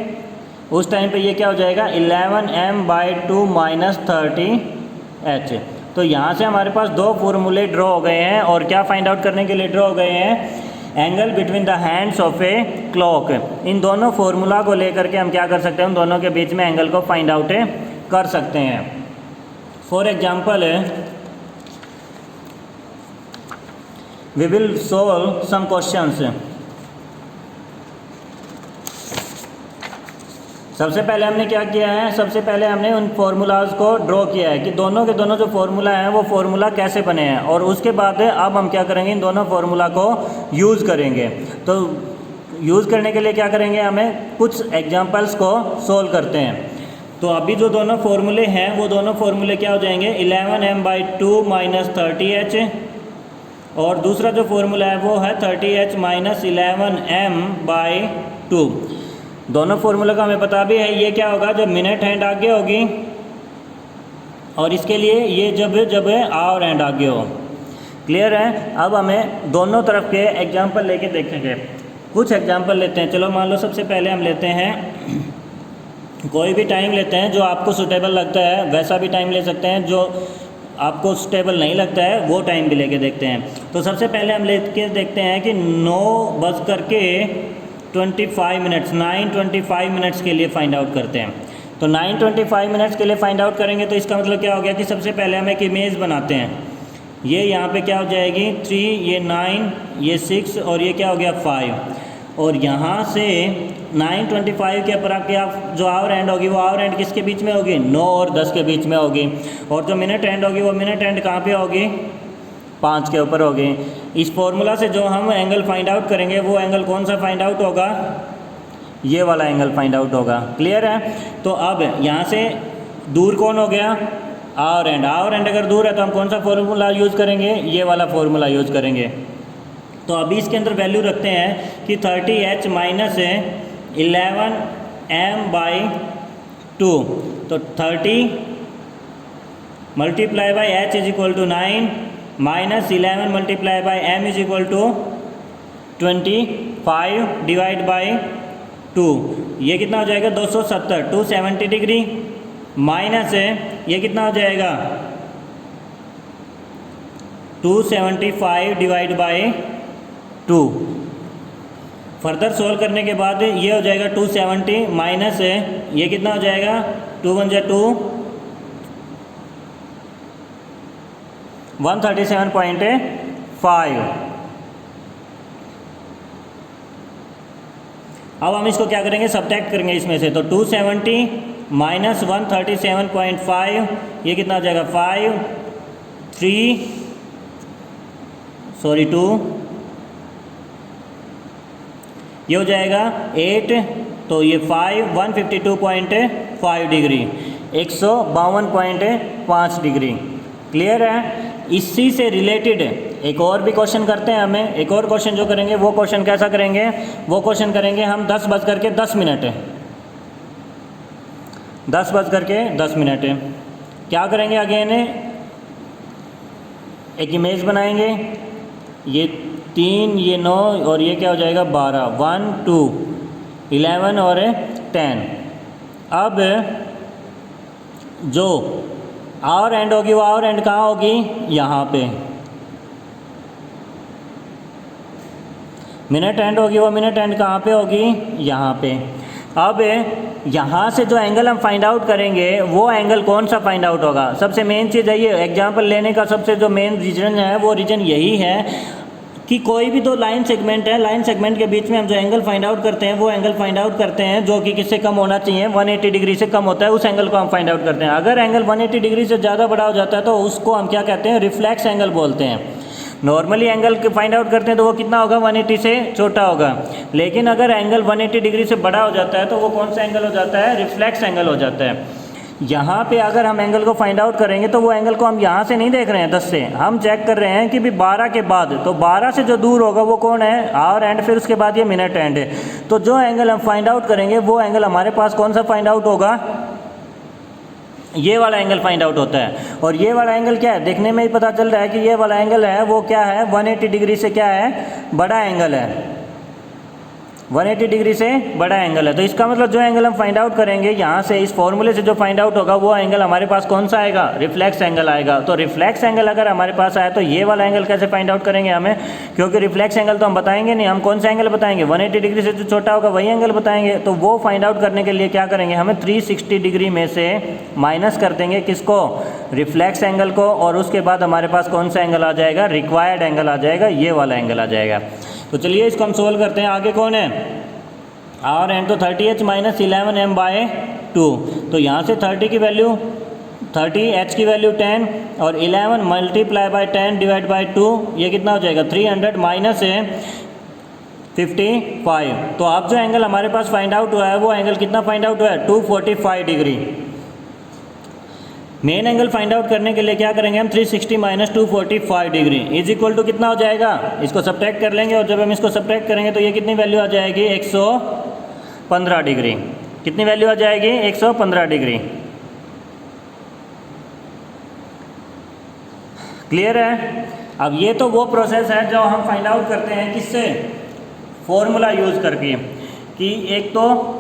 उस टाइम पे ये क्या हो जाएगा, 11m/2 माइनस 30h। तो यहाँ से हमारे पास दो फॉर्मूले ड्रॉ हो गए हैं, और क्या फाइंड आउट करने के लिए ड्रॉ हो गए हैं, angle between the hands of a clock. इन दोनों फॉर्मूला को लेकर के हम क्या कर सकते हैं, उन दोनों के बीच में एंगल को फाइंड आउट कर सकते हैं। For example we will solve some questions. सबसे पहले हमने क्या किया है, सबसे पहले हमने उन फार्मूलाज को ड्रॉ किया है कि दोनों के दोनों जो फार्मूला हैं वो फार्मूला कैसे बने हैं, और उसके बाद अब हम क्या करेंगे, इन दोनों फार्मूला को यूज़ करेंगे। तो यूज़ करने के लिए क्या करेंगे, हमें कुछ एग्जांपल्स को सॉल्व करते हैं। तो अभी जो दोनों फार्मूले हैं वो दोनों फार्मूले क्या हो जाएंगे, 11m/2 माइनस 30h, और दूसरा जो फार्मूला है वो है 30h माइनस 11m/2। दोनों फार्मूला का हमें पता भी है, ये क्या होगा, जब मिनट हैंड आगे होगी, और इसके लिए ये जब आवर हैंड आगे हो। क्लियर है। अब हमें दोनों तरफ के एग्जांपल लेके देखेंगे। कुछ एग्जांपल लेते हैं। चलो मान लो सबसे पहले हम लेते हैं, कोई भी टाइम लेते हैं जो आपको सूटेबल लगता है, वैसा भी टाइम ले सकते हैं, जो आपको सूटेबल नहीं लगता है वो टाइम भी लेके देखते हैं। तो सबसे पहले हम लेके देखते हैं कि 9:25 मिनट्स के लिए फाइंड आउट करते हैं। तो 9:25 मिनट्स के लिए फाइंड आउट करेंगे तो इसका मतलब क्या हो गया कि सबसे पहले हम एक इमेज बनाते हैं। ये यहाँ पे क्या हो जाएगी 3, ये 9, ये 6 और ये क्या हो गया 5। और यहाँ से 9:25 के ऊपर आपके जो आवर एंड होगी वो आवर एंड किसके बीच में होगी, 9 और 10 के बीच में होगी। और जो मिनट एंड होगी वो मिनट एंड कहाँ पे होगी, 5 के ऊपर होगी। इस फॉर्मूला से जो हम एंगल फाइंड आउट करेंगे वो एंगल कौन सा फाइंड आउट होगा, ये वाला एंगल फाइंड आउट होगा। क्लियर है। तो अब यहाँ से दूर कौन हो गया, आवर एंड। आवर एंड अगर दूर है तो हम कौन सा फॉर्मूला यूज़ करेंगे, ये वाला फॉर्मूला यूज़ करेंगे। तो अभी इसके अंदर वैल्यू रखते हैं कि 30h माइनस 11m/2। तो 30 multiply by h is equal to 9 minus 11 multiply by m is equal to 25 divide by 2। ये कितना हो जाएगा 270, 270 डिग्री माइनस है ये कितना हो जाएगा 275 डिवाइड बाय 2। फर्दर सोल्व करने के बाद ये हो जाएगा 270 माइनस है ये कितना हो जाएगा 2 1 जा 2 137.5। अब हम इसको क्या करेंगे सब्ट्रैक्ट करेंगे इसमें से, तो 270 माइनस 137.5 ये कितना हो जाएगा 2 ये हो जाएगा 8, तो ये 152.5 डिग्री 152.5 डिग्री। क्लियर है। इसी से रिलेटेड एक और भी क्वेश्चन करते हैं हमें, एक और क्वेश्चन जो करेंगे वो क्वेश्चन कैसा करेंगे, वो क्वेश्चन करेंगे हम 10:10 क्या करेंगे अगेन एक इमेज बनाएंगे, ये 3 ये 9 और ये क्या हो जाएगा 12, 1 2 11 और 10। अब जो आवर एंड होगी वो आवर एंड कहाँ होगी, यहाँ पे। मिनट एंड होगी वो मिनट एंड कहाँ पे होगी, यहाँ पे। अब यहाँ से जो एंगल हम फाइंड आउट करेंगे वो एंगल कौन सा फाइंड आउट होगा। सबसे मेन चीज़ है ये एग्जाम्पल लेने का सबसे जो मेन रीजन है वो रीजन यही है कि कोई भी दो लाइन सेगमेंट है, लाइन सेगमेंट के बीच में हम जो एंगल फाइंड आउट करते हैं वो एंगल फाइंड आउट करते हैं जो कि किससे कम होना चाहिए, 180 डिग्री से कम होता है, उस एंगल को हम फाइंड आउट करते हैं। अगर एंगल 180 डिग्री से ज़्यादा बड़ा हो जाता है तो उसको हम क्या कहते हैं, रिफ्लेक्स एंगल बोलते हैं। नॉर्मली एंगल फाइंड आउट करते हैं तो वो कितना होगा, 180 से छोटा होगा। लेकिन अगर एंगल 180 डिग्री से बड़ा हो जाता है तो वो कौन सा एंगल हो जाता है, रिफ्लेक्स एंगल हो जाता है। यहाँ पे अगर हम एंगल को फाइंड आउट करेंगे तो वो एंगल को हम यहाँ से नहीं देख रहे हैं 10 से, हम चेक कर रहे हैं कि भी 12 के बाद, तो 12 से जो दूर होगा वो कौन है, आवर एंड, फिर उसके बाद ये मिनट एंड है। तो जो एंगल हम फाइंड आउट करेंगे वो एंगल हमारे पास कौन सा फाइंड आउट होगा, ये वाला एंगल फाइंड आउट होता है। और ये वाला एंगल क्या है, देखने में ही पता चल रहा है कि ये वाला एंगल है वो क्या है, 180 डिग्री से क्या है, बड़ा एंगल है, 180 डिग्री से बड़ा एंगल है। तो इसका मतलब जो एंगल हम फाइंड आउट करेंगे यहाँ से इस फॉर्मूले से जो फाइंड आउट होगा वो एंगल हमारे पास कौन सा आएगा, रिफ्लेक्स एंगल आएगा। तो रिफ्लेक्स एंगल अगर हमारे पास आए तो ये वाला एंगल कैसे फाइंड आउट करेंगे हमें, क्योंकि रिफ्लेक्स एंगल तो हम बताएंगे नहीं, हम कौन सा एंगल बताएंगे, 180 डिग्री से जो छोटा होगा वही एंगल बताएंगे। तो वो फाइंड आउट करने के लिए क्या करेंगे, हमें 360 डिग्री में से माइनस कर देंगे किसको, रिफ्लेक्स एंगल को, और उसके बाद हमारे पास कौन सा एंगल आ जाएगा, रिक्वायर्ड एंगल आ जाएगा, ये वाला एंगल आ जाएगा। तो चलिए इसको हम सोल्व करते हैं। आगे कौन है, आर एन, तो 30h माइनस 11m/2। तो यहाँ से 30 की वैल्यू 30, h की वैल्यू 10 और 11 मल्टीप्लाई बाय 10 डिवाइड बाय 2, ये कितना हो जाएगा 300 माइनस है 55। तो अब जो एंगल हमारे पास फाइंड आउट हुआ है वो एंगल कितना फाइंड आउट हुआ है, 245 degree. Main angle find out करने के लिए क्या करेंगे हम, 360 minus 245 degree is equal to कितना हो जाएगा, इसको सब्ट्रैक्ट कर लेंगे, और जब हम इसको सब्ट्रैक्ट करेंगे तो ये कितनी वैल्यू आ जाएगी, 115 डिग्री। कितनी वैल्यू आ जाएगी, 115 डिग्री। क्लियर है। अब ये तो वो प्रोसेस है जो हम फाइंड आउट करते हैं किससे, फॉर्मूला यूज़ करके, कि एक तो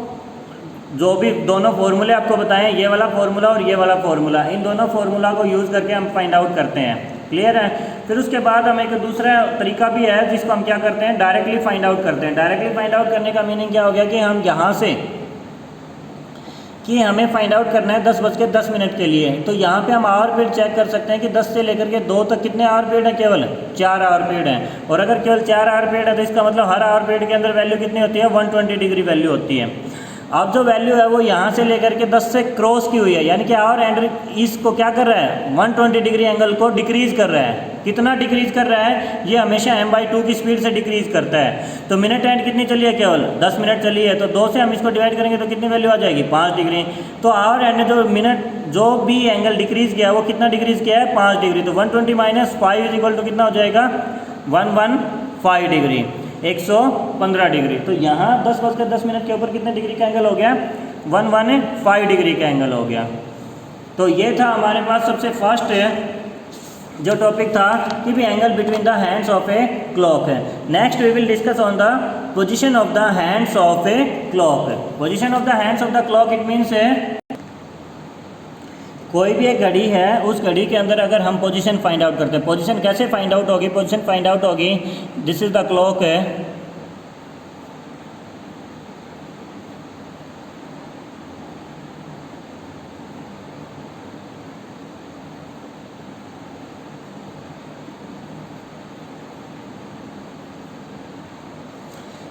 जो भी दोनों फार्मूले आपको बताएं, ये वाला फार्मूला और ये वाला फार्मूला, इन दोनों फार्मूला को यूज़ करके हम फाइंड आउट करते हैं। क्लियर है। फिर उसके बाद हम एक दूसरा तरीका भी है जिसको हम क्या करते हैं, डायरेक्टली फाइंड आउट करते हैं। डायरेक्टली फाइंड आउट करने का मीनिंग क्या हो गया कि हम यहाँ से, कि हमें फाइंड आउट करना है 10:10 के लिए, तो यहाँ पे हम आवर पीरियड चेक कर सकते हैं कि 10 से लेकर के 2 तक कितने आवर पीरियड है, केवल 4 आवर पीरियड है। और अगर केवल 4 आवर पीरियड है तो इसका मतलब हर आवर पीरियड के अंदर वैल्यू कितनी होती है, 120 डिग्री वैल्यू होती है। अब जो वैल्यू है वो यहाँ से लेकर के 10 से क्रॉस की हुई है, यानी कि आवर एंड इसको क्या कर रहा है, 120 डिग्री एंगल को डिक्रीज कर रहा है। कितना डिक्रीज कर रहा है, ये हमेशा m/2 की स्पीड से डिक्रीज करता है। तो मिनट एंड कितनी चली है, केवल 10 मिनट चली है, तो 2 से हम इसको डिवाइड करेंगे तो कितनी वैल्यू आ जाएगी, 5 डिग्री। तो आवर एंड जो मिनट जो भी एंगल डिक्रीज किया वो कितना डिक्रीज किया है, 5 डिग्री। तो 120 माइनस 5 इज इक्वल टू कितना हो जाएगा, 115 डिग्री, 115 डिग्री। तो यहाँ 10:10 के ऊपर कितने डिग्री का एंगल हो गया, 115 डिग्री का एंगल हो गया। तो ये था हमारे पास सबसे फर्स्ट जो टॉपिक था कि भी angle between the hands of a clock है। Next we will discuss on the position of the hands of a clock. Position of the hands of the clock it means कोई भी एक घड़ी है, उस घड़ी के अंदर अगर हम पोजीशन फाइंड आउट करते हैं, पोजीशन कैसे फाइंड आउट होगी? पोजीशन फाइंड आउट होगी, दिस इज द क्लॉक है,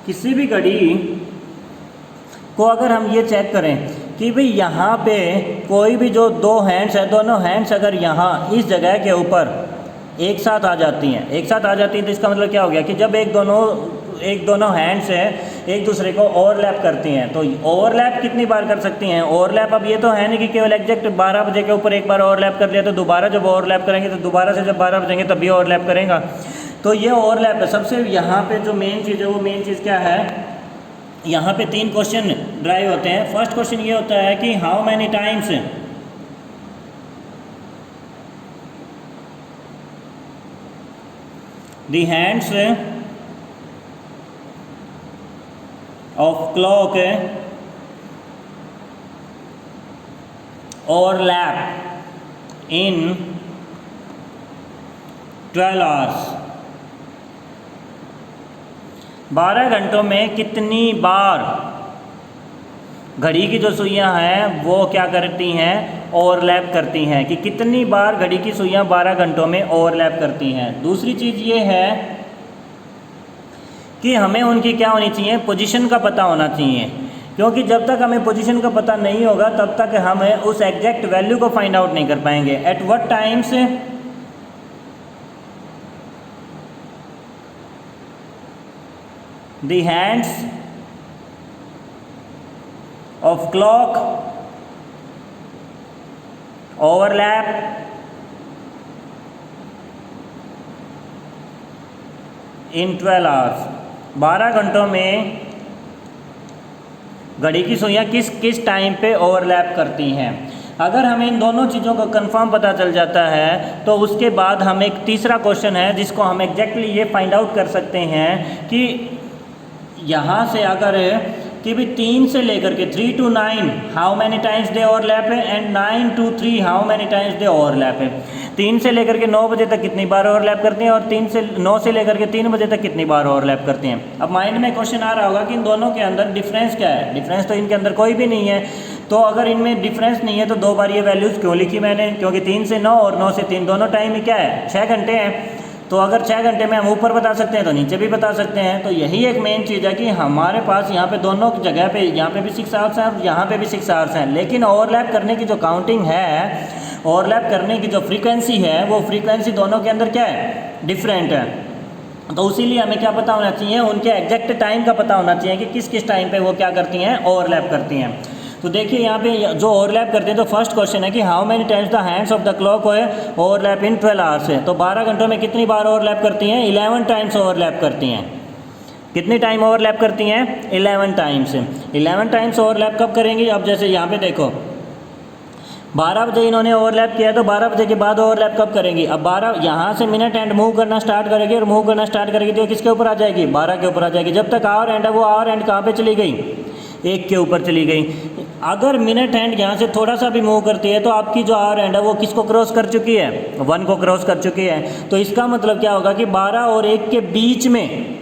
किसी भी घड़ी को अगर हम ये चेक करें कि भाई यहाँ पे कोई भी जो दो हैंड्स है, दोनों हैंड्स अगर यहाँ इस जगह के ऊपर एक साथ आ जाती हैं, एक साथ आ जाती हैं, तो इसका मतलब क्या हो गया कि जब एक दोनों हैंड्स है एक दूसरे को ओवरलैप करती हैं, तो ओवरलैप कितनी बार कर सकती हैं? ओवरलैप अब ये तो है नहीं कि केवल एग्जैक्ट 12 बजे के ऊपर एक बार ओवरलैप कर लिया तो दोबारा जब ओवरलैप करेंगे तो दोबारा से जब 12 बजेंगे तब भी ओवरलैप करेगा। तो ये ओवरलैप है। सबसे यहाँ पे जो मेन चीज़ है वो मेन चीज़ क्या है? यहाँ पे 3 क्वेश्चन ड्राइव होते हैं। फर्स्ट क्वेश्चन ये होता है कि how many times the hands of clock overlap in 12 hours. 12 घंटों में कितनी बार घड़ी की जो सुइयां हैं वो क्या करती हैं? ओवरलैप करती हैं। कि कितनी बार घड़ी की सुइयां 12 घंटों में ओवरलैप करती हैं। दूसरी चीज़ ये है कि हमें उनकी क्या होनी चाहिए? पोजीशन का पता होना चाहिए, क्योंकि जब तक हमें पोजीशन का पता नहीं होगा तब तक हम उस एग्जैक्ट वैल्यू को फाइंड आउट नहीं कर पाएंगे। At what times the hands of clock overlap in 12 hours। 12 घंटों में घड़ी की सुइयां किस किस टाइम पे ओवरलैप करती हैं। अगर हमें इन दोनों चीज़ों का कंफर्म पता चल जाता है तो उसके बाद हम एक तीसरा क्वेश्चन है जिसको हम एग्जैक्टली ये फाइंड आउट कर सकते हैं कि यहाँ से अगर कि भी 3 से लेकर के 3 to 9 how many times they overlap है, and 9 to 3 how many times they overlap है। 3 से लेकर के 9 बजे तक कितनी बार ओवरलैप करती हैं और 9 से लेकर के 3 बजे तक कितनी बार ओवरलैप करती हैं। अब माइंड में क्वेश्चन आ रहा होगा कि इन दोनों के अंदर डिफरेंस क्या है? डिफरेंस तो इनके अंदर कोई भी नहीं है। तो अगर इनमें डिफरेंस नहीं है तो 2 बार ये वैल्यूज़ क्यों लिखी मैंने? क्योंकि 3 से 9 और 9 से 3 दोनों टाइम में क्या है? 6 घंटे हैं। तो अगर 6 घंटे में हम ऊपर बता सकते हैं तो नीचे भी बता सकते हैं। तो यही एक मेन चीज़ है कि हमारे पास यहाँ पे दोनों जगह पे, यहाँ पे भी 6 आवर्स हैं और यहाँ पे भी 6 आवर्स हैं, लेकिन ओवरलैप करने की जो काउंटिंग है, ओवरलैप करने की जो फ्रीक्वेंसी है, वो फ्रीक्वेंसी दोनों के अंदर क्या है? डिफरेंट है। तो इसीलिए हमें क्या पता होना चाहिए? उनके एग्जैक्ट टाइम का पता होना चाहिए कि किस किस टाइम पे वो क्या करती हैं? ओवरलैप करती हैं। तो देखिए यहाँ पे जो ओवरलैप करते हैं, तो फर्स्ट क्वेश्चन है कि how many times the hands of the clock overlap in 12 hours है। तो 12 घंटों में कितनी बार ओवरलैप करती हैं? 11 टाइम्स ओवरलैप करती हैं। कितनी टाइम ओवरलैप करती हैं? 11 टाइम्स। 11 टाइम्स ओवरलैप कब करेंगी? अब जैसे यहाँ पे देखो 12 बजे इन्होंने ओवरलैप किया, तो 12 बजे के बाद ओवरलैप कब करेंगी? अब 12 यहाँ से मिनट एंड मूव करना स्टार्ट करेगी, और मूव करना स्टार्ट करेगी तो किसके ऊपर आ जाएगी? 12 के ऊपर आ जाएगी। जब तक आवर एंड है वो आवर एंड कहाँ पे चली गई? 1 के ऊपर चली गई। अगर मिनट हैंड यहाँ से थोड़ा सा भी मूव करती है तो आपकी जो आवर हैंड है वो किसको क्रॉस कर चुकी है? 1 को क्रॉस कर चुकी है। तो इसका मतलब क्या होगा कि 12 और 1 के बीच में,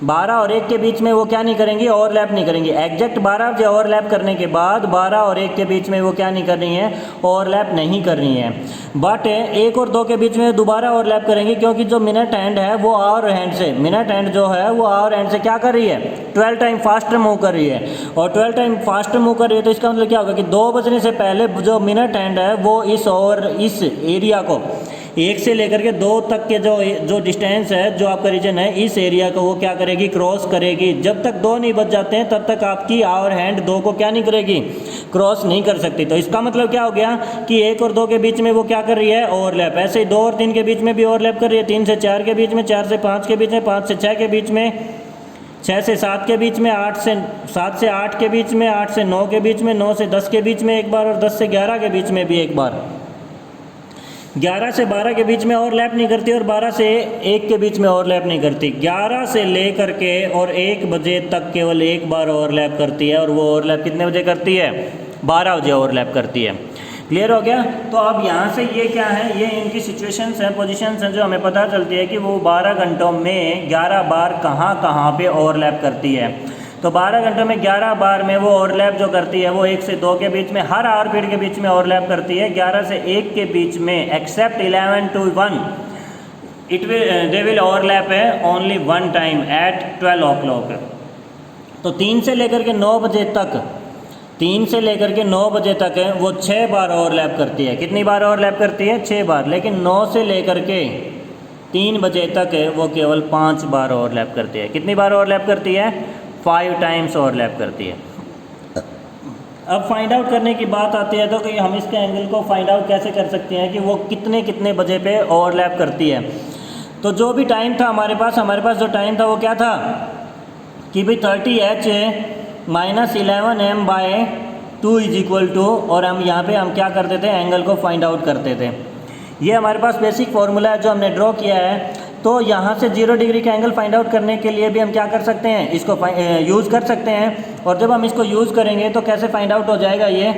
12 और 1 के बीच में वो क्या नहीं करेंगी? ओवरलैप नहीं करेंगी। एग्जैक्ट 12 बजे ओवरलैप करने के बाद 12 और 1 के बीच में वो क्या नहीं कर रही हैं? ओवरलैप नहीं कर रही हैं। बट 1 और 2 के बीच में दोबारा ओवरलैप करेंगी, क्योंकि जो मिनट हैंड है वो आवर हैंड से, मिनट हैंड जो है वो आवर हैंड से क्या कर रही है? 12 टाइम फास्टर मूव कर रही है। और 12 टाइम फास्टर मूव कर रही है तो इसका मतलब क्या होगा कि 2 बजने से पहले जो मिनट हैंड है वो इस एरिया को, 1 से लेकर के 2 तक के जो डिस्टेंस है, जो आपका रीजन है, इस एरिया को वो क्या करेगी? क्रॉस करेगी। जब तक 2 नहीं बज जाते हैं तब तक आपकी आवर हैंड 2 को क्या नहीं करेगी? क्रॉस नहीं कर सकती। तो इसका मतलब क्या हो गया कि 1 और 2 के बीच में वो क्या कर रही है? ओवरलैप। ऐसे ही 2 और 3 के बीच में भी ओवरलैप कर रही है, 3 से 4 के बीच में, 4 से 5 के बीच में, 5 से 6 के बीच में, 6 से 7 के बीच में, 7 से 8 के बीच में, 8 से 9 के बीच में, 9 से 10 के बीच में एक बार, और 10 से 11 के बीच में भी एक बार। 11 से 12 के बीच में ओवरलैप नहीं करती और 12 से 1 के बीच में ओवरलैप नहीं करती। 11 से लेकर के और 1 बजे तक केवल एक बार ओवरलैप करती है, और वो ओवरलैप कितने बजे करती है? 12 बजे ओवरलैप करती है। क्लियर हो गया? तो अब यहाँ से ये क्या है, ये इनकी सिचुएशंस हैं, पोजीशंस हैं, जो हमें पता चलती है कि वो 12 घंटों में 11 बार कहाँ कहाँ पे ओवरलैप करती है। तो 12 घंटों में 11 बार में वो ओवरलैप जो करती है वो 1 से 2 के बीच में, हर आवर पीरियड के बीच में ओवरलैप करती है। 11 से 1 के बीच में except 11 to 1 they will overlap है only one time at 12 o'clock। तो 3 से लेकर के 9 बजे तक, 3 से लेकर के 9 बजे तक है वो 6 बार ओवरलैप करती है। कितनी बार ओवरलैप करती है? 6 बार। लेकिन 9 से लेकर के 3 बजे तक है वो केवल 5 बार ओवरलैप करती है। कितनी बार ओवरलैप करती है? 5 टाइम्स ओवरलैप करती है। अब फाइंड आउट करने की बात आती है तो कि हम इसके एंगल को फाइंड आउट कैसे कर सकते हैं कि वो कितने कितने बजे पे ओवरलैप करती है। तो जो भी टाइम था हमारे पास जो टाइम था वो क्या था कि भाई 30h - 11m bye 2 is equal to, और हम यहाँ पे हम क्या करते थे? एंगल को फाइंड आउट करते थे। ये हमारे पास बेसिक फार्मूला है जो हमने ड्रॉ किया है। तो यहाँ से 0 डिग्री का एंगल फाइंड आउट करने के लिए भी हम क्या कर सकते हैं? इसको यूज़ कर सकते हैं। और जब हम इसको यूज़ करेंगे तो कैसे फाइंड आउट हो जाएगा ये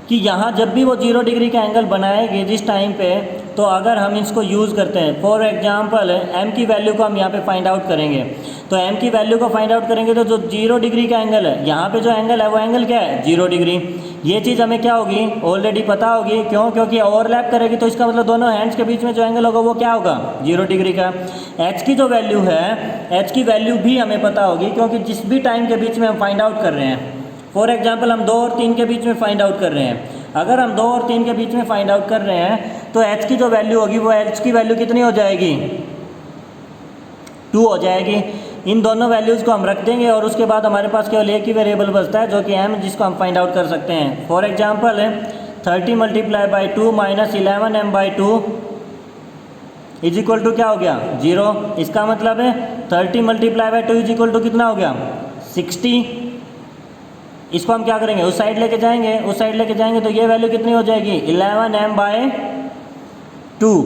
कि यहाँ जब भी वो 0 डिग्री का एंगल बनाएगी जिस टाइम पे, तो अगर हम इसको यूज़ करते हैं, फॉर एग्जांपल m की वैल्यू को हम यहाँ पे फाइंड आउट करेंगे। तो m की वैल्यू को फाइंड आउट करेंगे तो जो 0 डिग्री का एंगल है, यहाँ पे जो एंगल है वो एंगल क्या है? 0 डिग्री। ये चीज़ हमें क्या होगी? ऑलरेडी पता होगी। क्यों? क्योंकि ओवरलैप करेगी तो इसका मतलब दोनों हैंड्स के बीच में जो एंगल होगा वो क्या होगा? 0 डिग्री का। h की जो वैल्यू है, h की वैल्यू भी हमें पता होगी, क्योंकि जिस भी टाइम के बीच में हम फाइंड आउट कर रहे हैं, फॉर एग्जाम्पल हम 2 और 3 के बीच में फाइंड आउट कर रहे हैं। अगर हम 2 और 3 के बीच में फाइंड आउट कर रहे हैं तो h की जो वैल्यू होगी वो h की वैल्यू कितनी हो जाएगी? 2 हो जाएगी। इन दोनों वैल्यूज़ को हम रख देंगे और उसके बाद हमारे पास केवल एक ही वेरिएबल बचता है जो कि m, जिसको हम फाइंड आउट कर सकते हैं। For example 30 × 2 - 11m/2 is equal to क्या हो गया? 0। इसका मतलब है 30 × 2 इज इक्वल टू कितना हो गया? 60। इसको हम क्या करेंगे? उस साइड लेके जाएंगे तो ये वैल्यू कितनी हो जाएगी? 11m/2।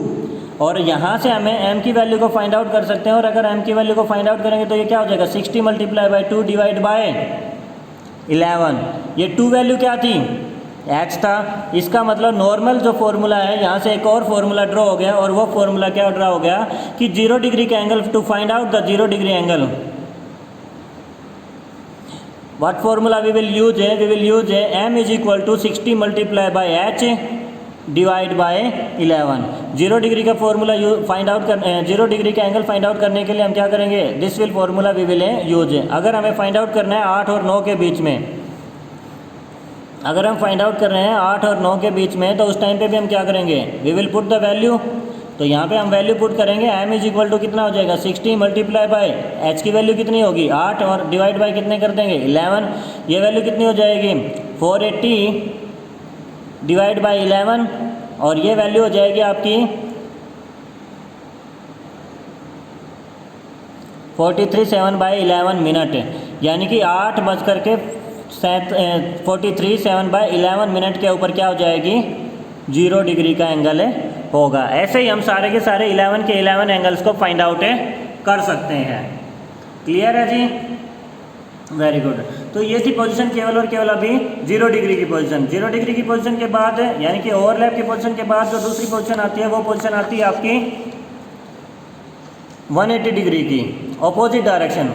और यहाँ से हमें m की वैल्यू को फाइंड आउट कर सकते हैं, और अगर m की वैल्यू को फाइंड आउट करेंगे तो ये क्या हो जाएगा? 60 × 2 डिवाइड बाय 11। ये 2 वैल्यू क्या थी? h था। इसका मतलब नॉर्मल जो फॉर्मूला है, यहाँ से एक और फॉर्मूला ड्रॉ हो गया, और वो फॉर्मूला क्या ड्रॉ हो गया कि 0 डिग्री का angle, to find out the 0 degree angle, what formula we will use m is equal to 60 multiply by h divide by 11। 0 degree का फॉर्मूला फाइंड आउट कर 0 डिग्री का एंगल फाइंड आउट करने के लिए हम क्या करेंगे? This will formula we will use. अगर हमें फाइंड आउट करना है 8 और 9 के बीच में, अगर हम फाइंड आउट कर रहे हैं 8 और 9 के बीच में, तो उस टाइम पे भी हम क्या करेंगे? We will put the value. तो यहाँ पे हम वैल्यू पुट करेंगे, m इज इक्वल टू कितना हो जाएगा? 60 मल्टीप्लाई बाय h की वैल्यू कितनी होगी? 8, और डिवाइड बाय कितने कर देंगे? 11। ये वैल्यू कितनी हो जाएगी? 480 डिवाइड बाय 11, और ये वैल्यू हो जाएगी आपकी 43/7 मिनट, यानी कि 8:43 के ऊपर क्या हो जाएगी? 0 डिग्री का एंगल होगा। ऐसे ही हम सारे के सारे 11 के 11 एंगल्स को फाइंड आउट कर सकते हैं। क्लियर है जी? Very good. तो ये थी पोजीशन केवल और केवल अभी 0 डिग्री की पोजीशन। 0 डिग्री की पोजीशन के बाद, यानी कि ओवरलैप की पोजीशन के बाद जो दूसरी पोजीशन आती है वो पोजीशन आती है आपकी 180 डिग्री की, ऑपोजिट डायरेक्शन।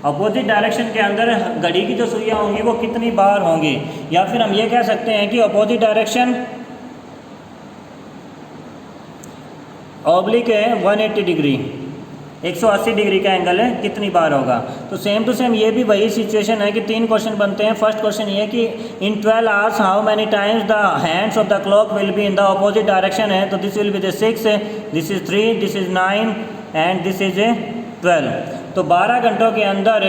अपोजिट डायरेक्शन के अंदर घड़ी की जो सुइयाँ होंगी वो कितनी बार होंगी, या फिर हम ये कह सकते हैं कि अपोजिट डायरेक्शन ऑब्लिक है 180 डिग्री, 180 डिग्री का एंगल है, कितनी बार होगा। तो सेम टू सेम ये भी वही सिचुएशन है कि 3 क्वेश्चन बनते हैं। फर्स्ट क्वेश्चन ये कि इन 12 hours how many times the hands of the clock will be in the opposite direction है, तो this will be the 6, this is 3, this is 9 and this is 12। तो 12 घंटों के अंदर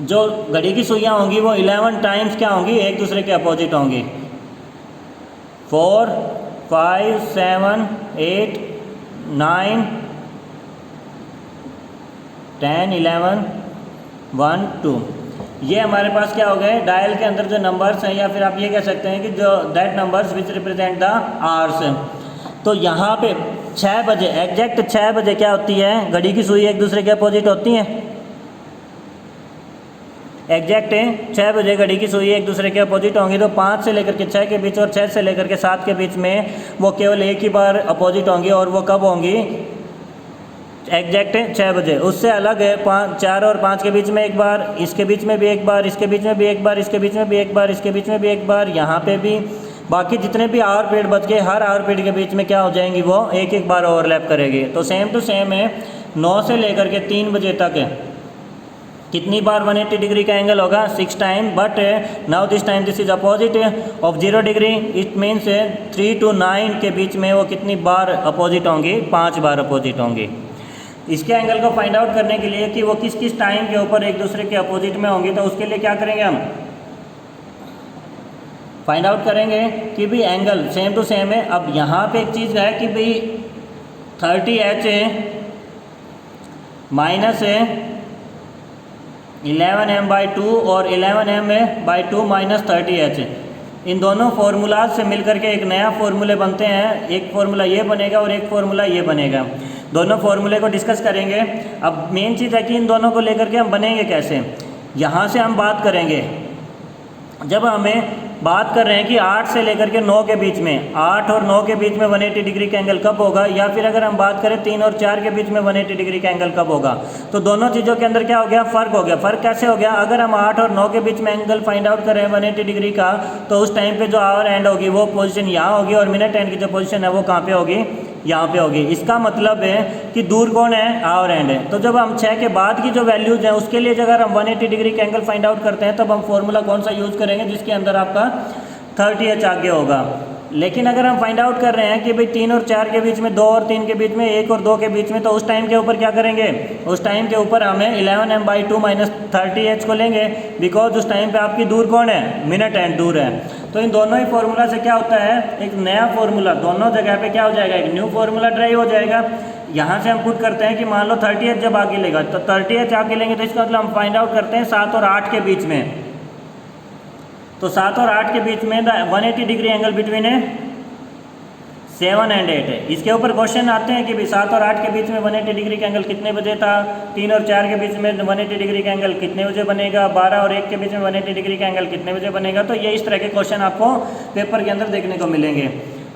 जो घड़ी की सुइयाँ होंगी वो 11 टाइम्स क्या होंगी? एक दूसरे के अपोजिट होंगी। 4, 5, 7, 8, 9, 10, 11, 1, 2। ये हमारे पास क्या हो गए, डायल के अंदर जो नंबर्स हैं, या फिर आप ये कह सकते हैं कि जो that numbers which represent the hours. तो यहाँ पे 6 बजे, एग्जैक्ट 6 बजे क्या होती है, घड़ी की सुई एक दूसरे के अपोजिट होती हैं। एग्जैक्ट 6 बजे घड़ी की सुई एक दूसरे के अपोजिट होंगी, तो 5 से लेकर के 6 के बीच और 6 से लेकर के 7 के बीच में वो केवल एक ही बार अपोजिट होंगी, और वो कब होंगी, एग्जैक्ट 6 बजे। उससे अलग है 4 और 5 के बीच में एक बार, इसके बीच में भी एक बार, इसके बीच में भी एक बार, इसके बीच में भी एक बार, इसके बीच में भी एक बार, यहाँ पे भी। बाकी जितने भी आवर पीरियड बच गए, हर आवर पीरियड के बीच में क्या हो जाएंगी, वो एक एक बार ओवरलैप करेगी। तो सेम टू सेम है, 9 से लेकर के 3 बजे तक कितनी बार 180 डिग्री का एंगल होगा, 6 time. But now this time this is opposite of 0 degree, it means 3 to 9 के बीच में वो कितनी बार अपोजिट होंगी, 5 बार अपोजिट होंगी। इसके एंगल को फाइंड आउट करने के लिए कि वो किस किस टाइम के ऊपर एक दूसरे के अपोजिट में होंगी, तो उसके लिए क्या करेंगे, हम फाइंड आउट करेंगे कि भाई एंगल सेम टू सेम है। अब यहाँ पे एक चीज़ है कि भाई 30H माइनस 11m/2 और 11m/2 माइनस 30H, इन दोनों फार्मूलाज से मिलकर के एक नया फार्मूले बनते हैं। एक फार्मूला ये बनेगा और एक फार्मूला ये बनेगा। दोनों फार्मूले को डिस्कस करेंगे। अब मेन चीज़ है कि इन दोनों को लेकर के हम बनेंगे कैसे। यहाँ से हम बात करेंगे, जब हमें बात कर रहे हैं कि 8 से लेकर के 9 के बीच में, 8 और 9 के बीच में 180 डिग्री का एंगल कब होगा, या फिर अगर हम बात करें 3 और 4 के बीच में 180 डिग्री का एंगल कब होगा, तो दोनों चीज़ों के अंदर क्या हो गया, फ़र्क हो गया। फ़र्क कैसे हो गया, अगर हम 8 और 9 के बीच में एंगल फाइंड आउट करें 180 डिग्री का, तो उस टाइम पे जो आवर एंड होगी वो पोजीशन यहाँ होगी, और मिनट एंड की जो पोजीशन है वो कहाँ पे होगी, यहाँ पे होगी। इसका मतलब है कि दूर कौन है, आवर एंड है। तो जब हम 6 के बाद की जो वैल्यूज़ हैं उसके लिए अगर हम 180 डिग्री का एंगल फाइंड आउट करते हैं, तब हम फॉर्मूला कौन सा यूज़ करेंगे, जिसके अंदर आपका 30H आगे होगा। लेकिन अगर हम फाइंड आउट कर रहे हैं कि भाई 3 और 4 के बीच में, 2 और 3 के बीच में, 1 और 2 के बीच में, तो उस टाइम के ऊपर क्या करेंगे, उस टाइम के ऊपर हमें 11m/2 माइनस 30H को लेंगे, बिकॉज उस टाइम पे आपकी दूर कौन है, मिनट एंड दूर है। तो इन दोनों ही फार्मूला से क्या होता है, एक नया फार्मूला दोनों जगह पे क्या हो जाएगा, एक न्यू फार्मूला ड्राइव हो जाएगा। यहाँ से हम पुट करते हैं कि मान लो 30H जब आगे लेगा, तो 30H आगे लेंगे, तो इसका मतलब हम फाइंड आउट करते हैं 7 और 8 के बीच में। तो 7 और 8 के बीच में 180 डिग्री एंगल बिटवीन है 7 and 8 है। इसके ऊपर क्वेश्चन आते हैं कि भाई 7 और 8 के बीच में 180 डिग्री का एंगल कितने बजे था, 3 और 4 के बीच में 180 डिग्री का एंगल कितने बजे बनेगा, 12 और 1 के बीच में 180 डिग्री का एंगल कितने बजे बनेगा। तो ये इस तरह के क्वेश्चन आपको पेपर के अंदर देखने को मिलेंगे।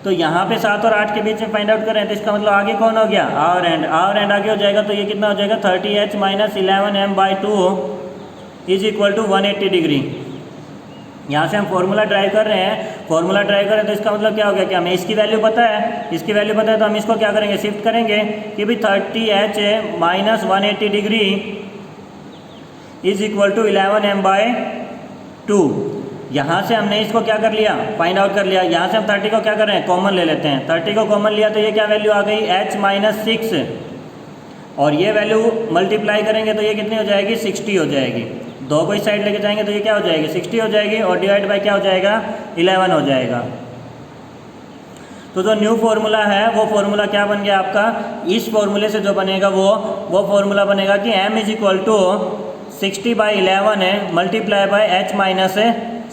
तो यहाँ पे 7 और 8 के बीच में फाइंड आउट करें, तो इसका मतलब आगे कौन हो गया, आवर एंड। आवर एंड आगे हो जाएगा, तो ये कितना हो जाएगा, 30H minus 11m/2 is equal to 180 degree. यहाँ से हम फॉर्मूला ड्राइव कर रहे हैं, फॉर्मूला ड्राइव करें तो इसका मतलब क्या हो गया कि हमें इसकी वैल्यू पता है, इसकी वैल्यू पता है, तो हम इसको क्या करेंगे, शिफ्ट करेंगे कि भाई 30H minus 180 degree is equal to 11m/2। यहाँ से हमने इसको क्या कर लिया, फाइंड आउट कर लिया। यहाँ से हम 30 को क्या कर रहे हैं, कॉमन ले लेते हैं। 30 को कॉमन लिया तो ये क्या वैल्यू आ गई, H माइनस 6, और ये वैल्यू मल्टीप्लाई करेंगे तो ये कितनी हो जाएगी, 60 हो जाएगी। 2 को इस साइड लेके जाएंगे तो ये क्या हो जाएगी, 60 हो जाएगी, और डिवाइड बाय क्या हो जाएगा, 11 हो जाएगा। तो जो न्यू फार्मूला है वो फार्मूला क्या बन गया आपका, इस फार्मूले से जो बनेगा वो फार्मूला बनेगा कि m इज इक्वल टू 60/11 है मल्टीप्लाई बाय H माइनस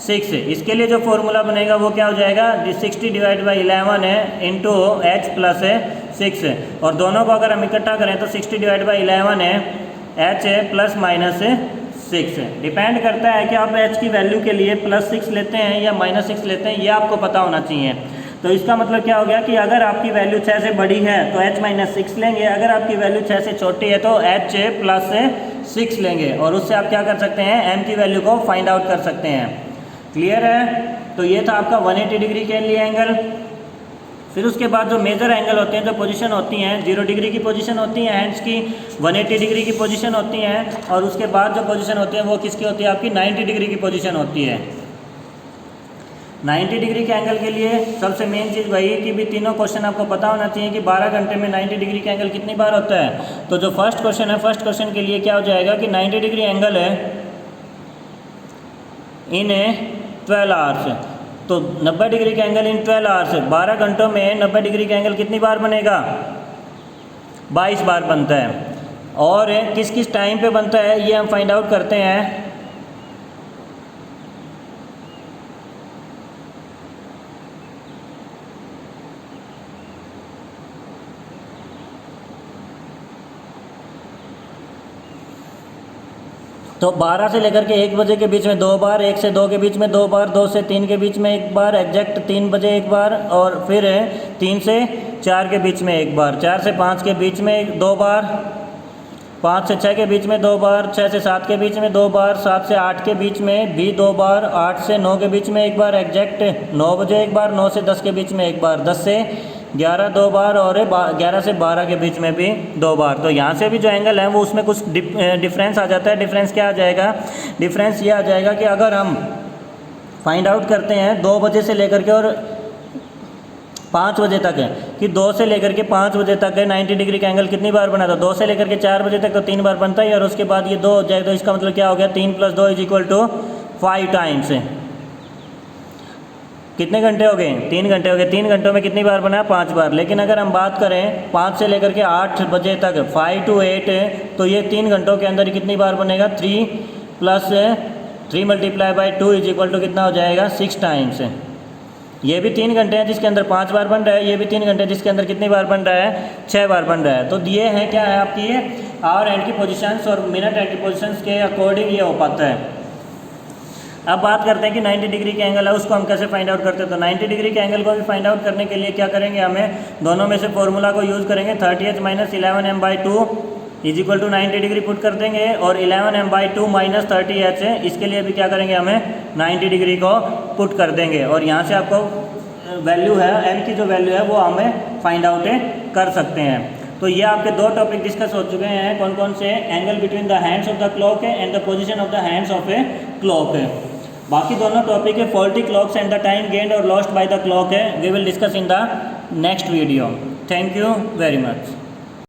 6। इसके लिए जो फार्मूला बनेगा वो क्या हो जाएगा, 60 डिवाइड बाई 11 है इंटू H प्लस 6, और दोनों को अगर हम इकट्ठा करें तो 60 डिवाइड बाई 11 है H प्लस माइनस 6। डिपेंड करता है कि आप H की वैल्यू के लिए +6 लेते हैं या -6 लेते हैं, ये आपको पता होना चाहिए। तो इसका मतलब क्या हो गया कि अगर आपकी वैल्यू 6 से बड़ी है तो H माइनस 6 लेंगे, अगर आपकी वैल्यू 6 से छोटी है तो H प्लस 6 लेंगे, और उससे आप क्या कर सकते हैं, M की वैल्यू को फाइंड आउट कर सकते हैं। क्लियर है। तो ये था आपका 180 डिग्री के लिए एंगल। फिर उसके बाद जो मेजर एंगल होते हैं, जो पोजीशन होती हैं, 0 डिग्री की पोजीशन होती है हैंड्स की, 180 डिग्री की पोजीशन होती हैं, और उसके बाद जो पोजीशन होती है वो किसकी होती है, आपकी 90 डिग्री की पोजीशन होती है। 90 डिग्री के एंगल के लिए सबसे मेन चीज़ वही कि भी तीनों क्वेश्चन आपको पता होना चाहिए कि 12 घंटे में 90 डिग्री का एंगल कितनी बार होता है। तो जो फर्स्ट क्वेश्चन है, फर्स्ट क्वेश्चन के लिए क्या हो जाएगा कि 90 डिग्री एंगल है इन 12 आवर्स। तो 90 डिग्री का एंगल इन 12 आवर्स, 12 घंटों में 90 डिग्री का एंगल कितनी बार बनेगा, 22 बार बनता है। और किस किस टाइम पे बनता है ये हम फाइंड आउट करते हैं। तो 12 से लेकर के 1 बजे के बीच में 2 बार, 1 से 2 के बीच में 2 बार, 2 से 3 के बीच में 1 बार, एग्जैक्ट 3 बजे 1 बार, और फिर 3 से 4 के बीच में 1 बार, 4 से 5 के बीच में 2 बार, 5 से 6 के बीच में 2 बार, 6 से 7 के बीच में 2 बार, 7 से 8 के बीच में भी 2 बार, 8 से 9 के बीच में 1 बार, एग्जैक्ट 9 बजे 1 बार, 9 से 10 के बीच में 1 बार, 10 से 11 2 बार, और 11 से 12 के बीच में भी 2 बार। तो यहाँ से भी जो एंगल है वो उसमें कुछ डिफरेंस आ जाता है। डिफरेंस क्या आ जाएगा? डिफरेंस ये आ जाएगा कि अगर हम फाइंड आउट करते हैं 2 बजे से लेकर के और 5 बजे तक है, कि 2 से लेकर के 5 बजे तक है 90 डिग्री का एंगल कितनी बार बना था? 2 से लेकर के 4 बजे तक तो 3 बार बनता है, और उसके बाद ये 2 हो जाए, तो इसका मतलब क्या हो गया? 3 + 2 = 5 टाइम्स। कितने घंटे हो गए? 3 घंटे हो गए। 3 घंटों में कितनी बार बना? 5 बार। लेकिन अगर हम बात करें 5 से लेकर के 8 बजे तक, 5 to 8, तो ये 3 घंटों के अंदर कितनी बार बनेगा? 3 + 3 × 2 = कितना हो जाएगा? 6 टाइम्स। ये भी 3 घंटे हैं जिसके अंदर 5 बार बन रहा है, ये भी 3 घंटे जिसके अंदर कितनी बार बन रहा है? 6 बार बन रहा है। तो ये है क्या है आपकी ये आवर एंड की पोजीशंस और मिनट एंड की पोजीशंस के अकॉर्डिंग ये हो पाता है। अब बात करते हैं कि 90 डिग्री के एंगल है उसको हम कैसे फाइंड आउट करते हैं। तो 90 डिग्री के एंगल को भी फाइंड आउट करने के लिए क्या करेंगे? हमें दोनों में से फॉर्मूला को यूज़ करेंगे। 30h - 11m/2 = 90 डिग्री पुट कर देंगे, और 11m/2 - 30h है, इसके लिए भी क्या करेंगे? हमें 90 डिग्री को पुट कर देंगे, और यहाँ से आपको वैल्यू है m की जो वैल्यू है वो हमें फाइंड आउट कर सकते हैं। तो ये आपके 2 टॉपिक डिस्कस हो चुके हैं। कौन कौन से? Angle between the hands of the clock है and the position of the hands of a clock है। बाकी दोनों टॉपिक है faulty clocks and the time gained और लॉस्ट बाय द क्लॉक है। We will discuss in the next video. Thank you very much.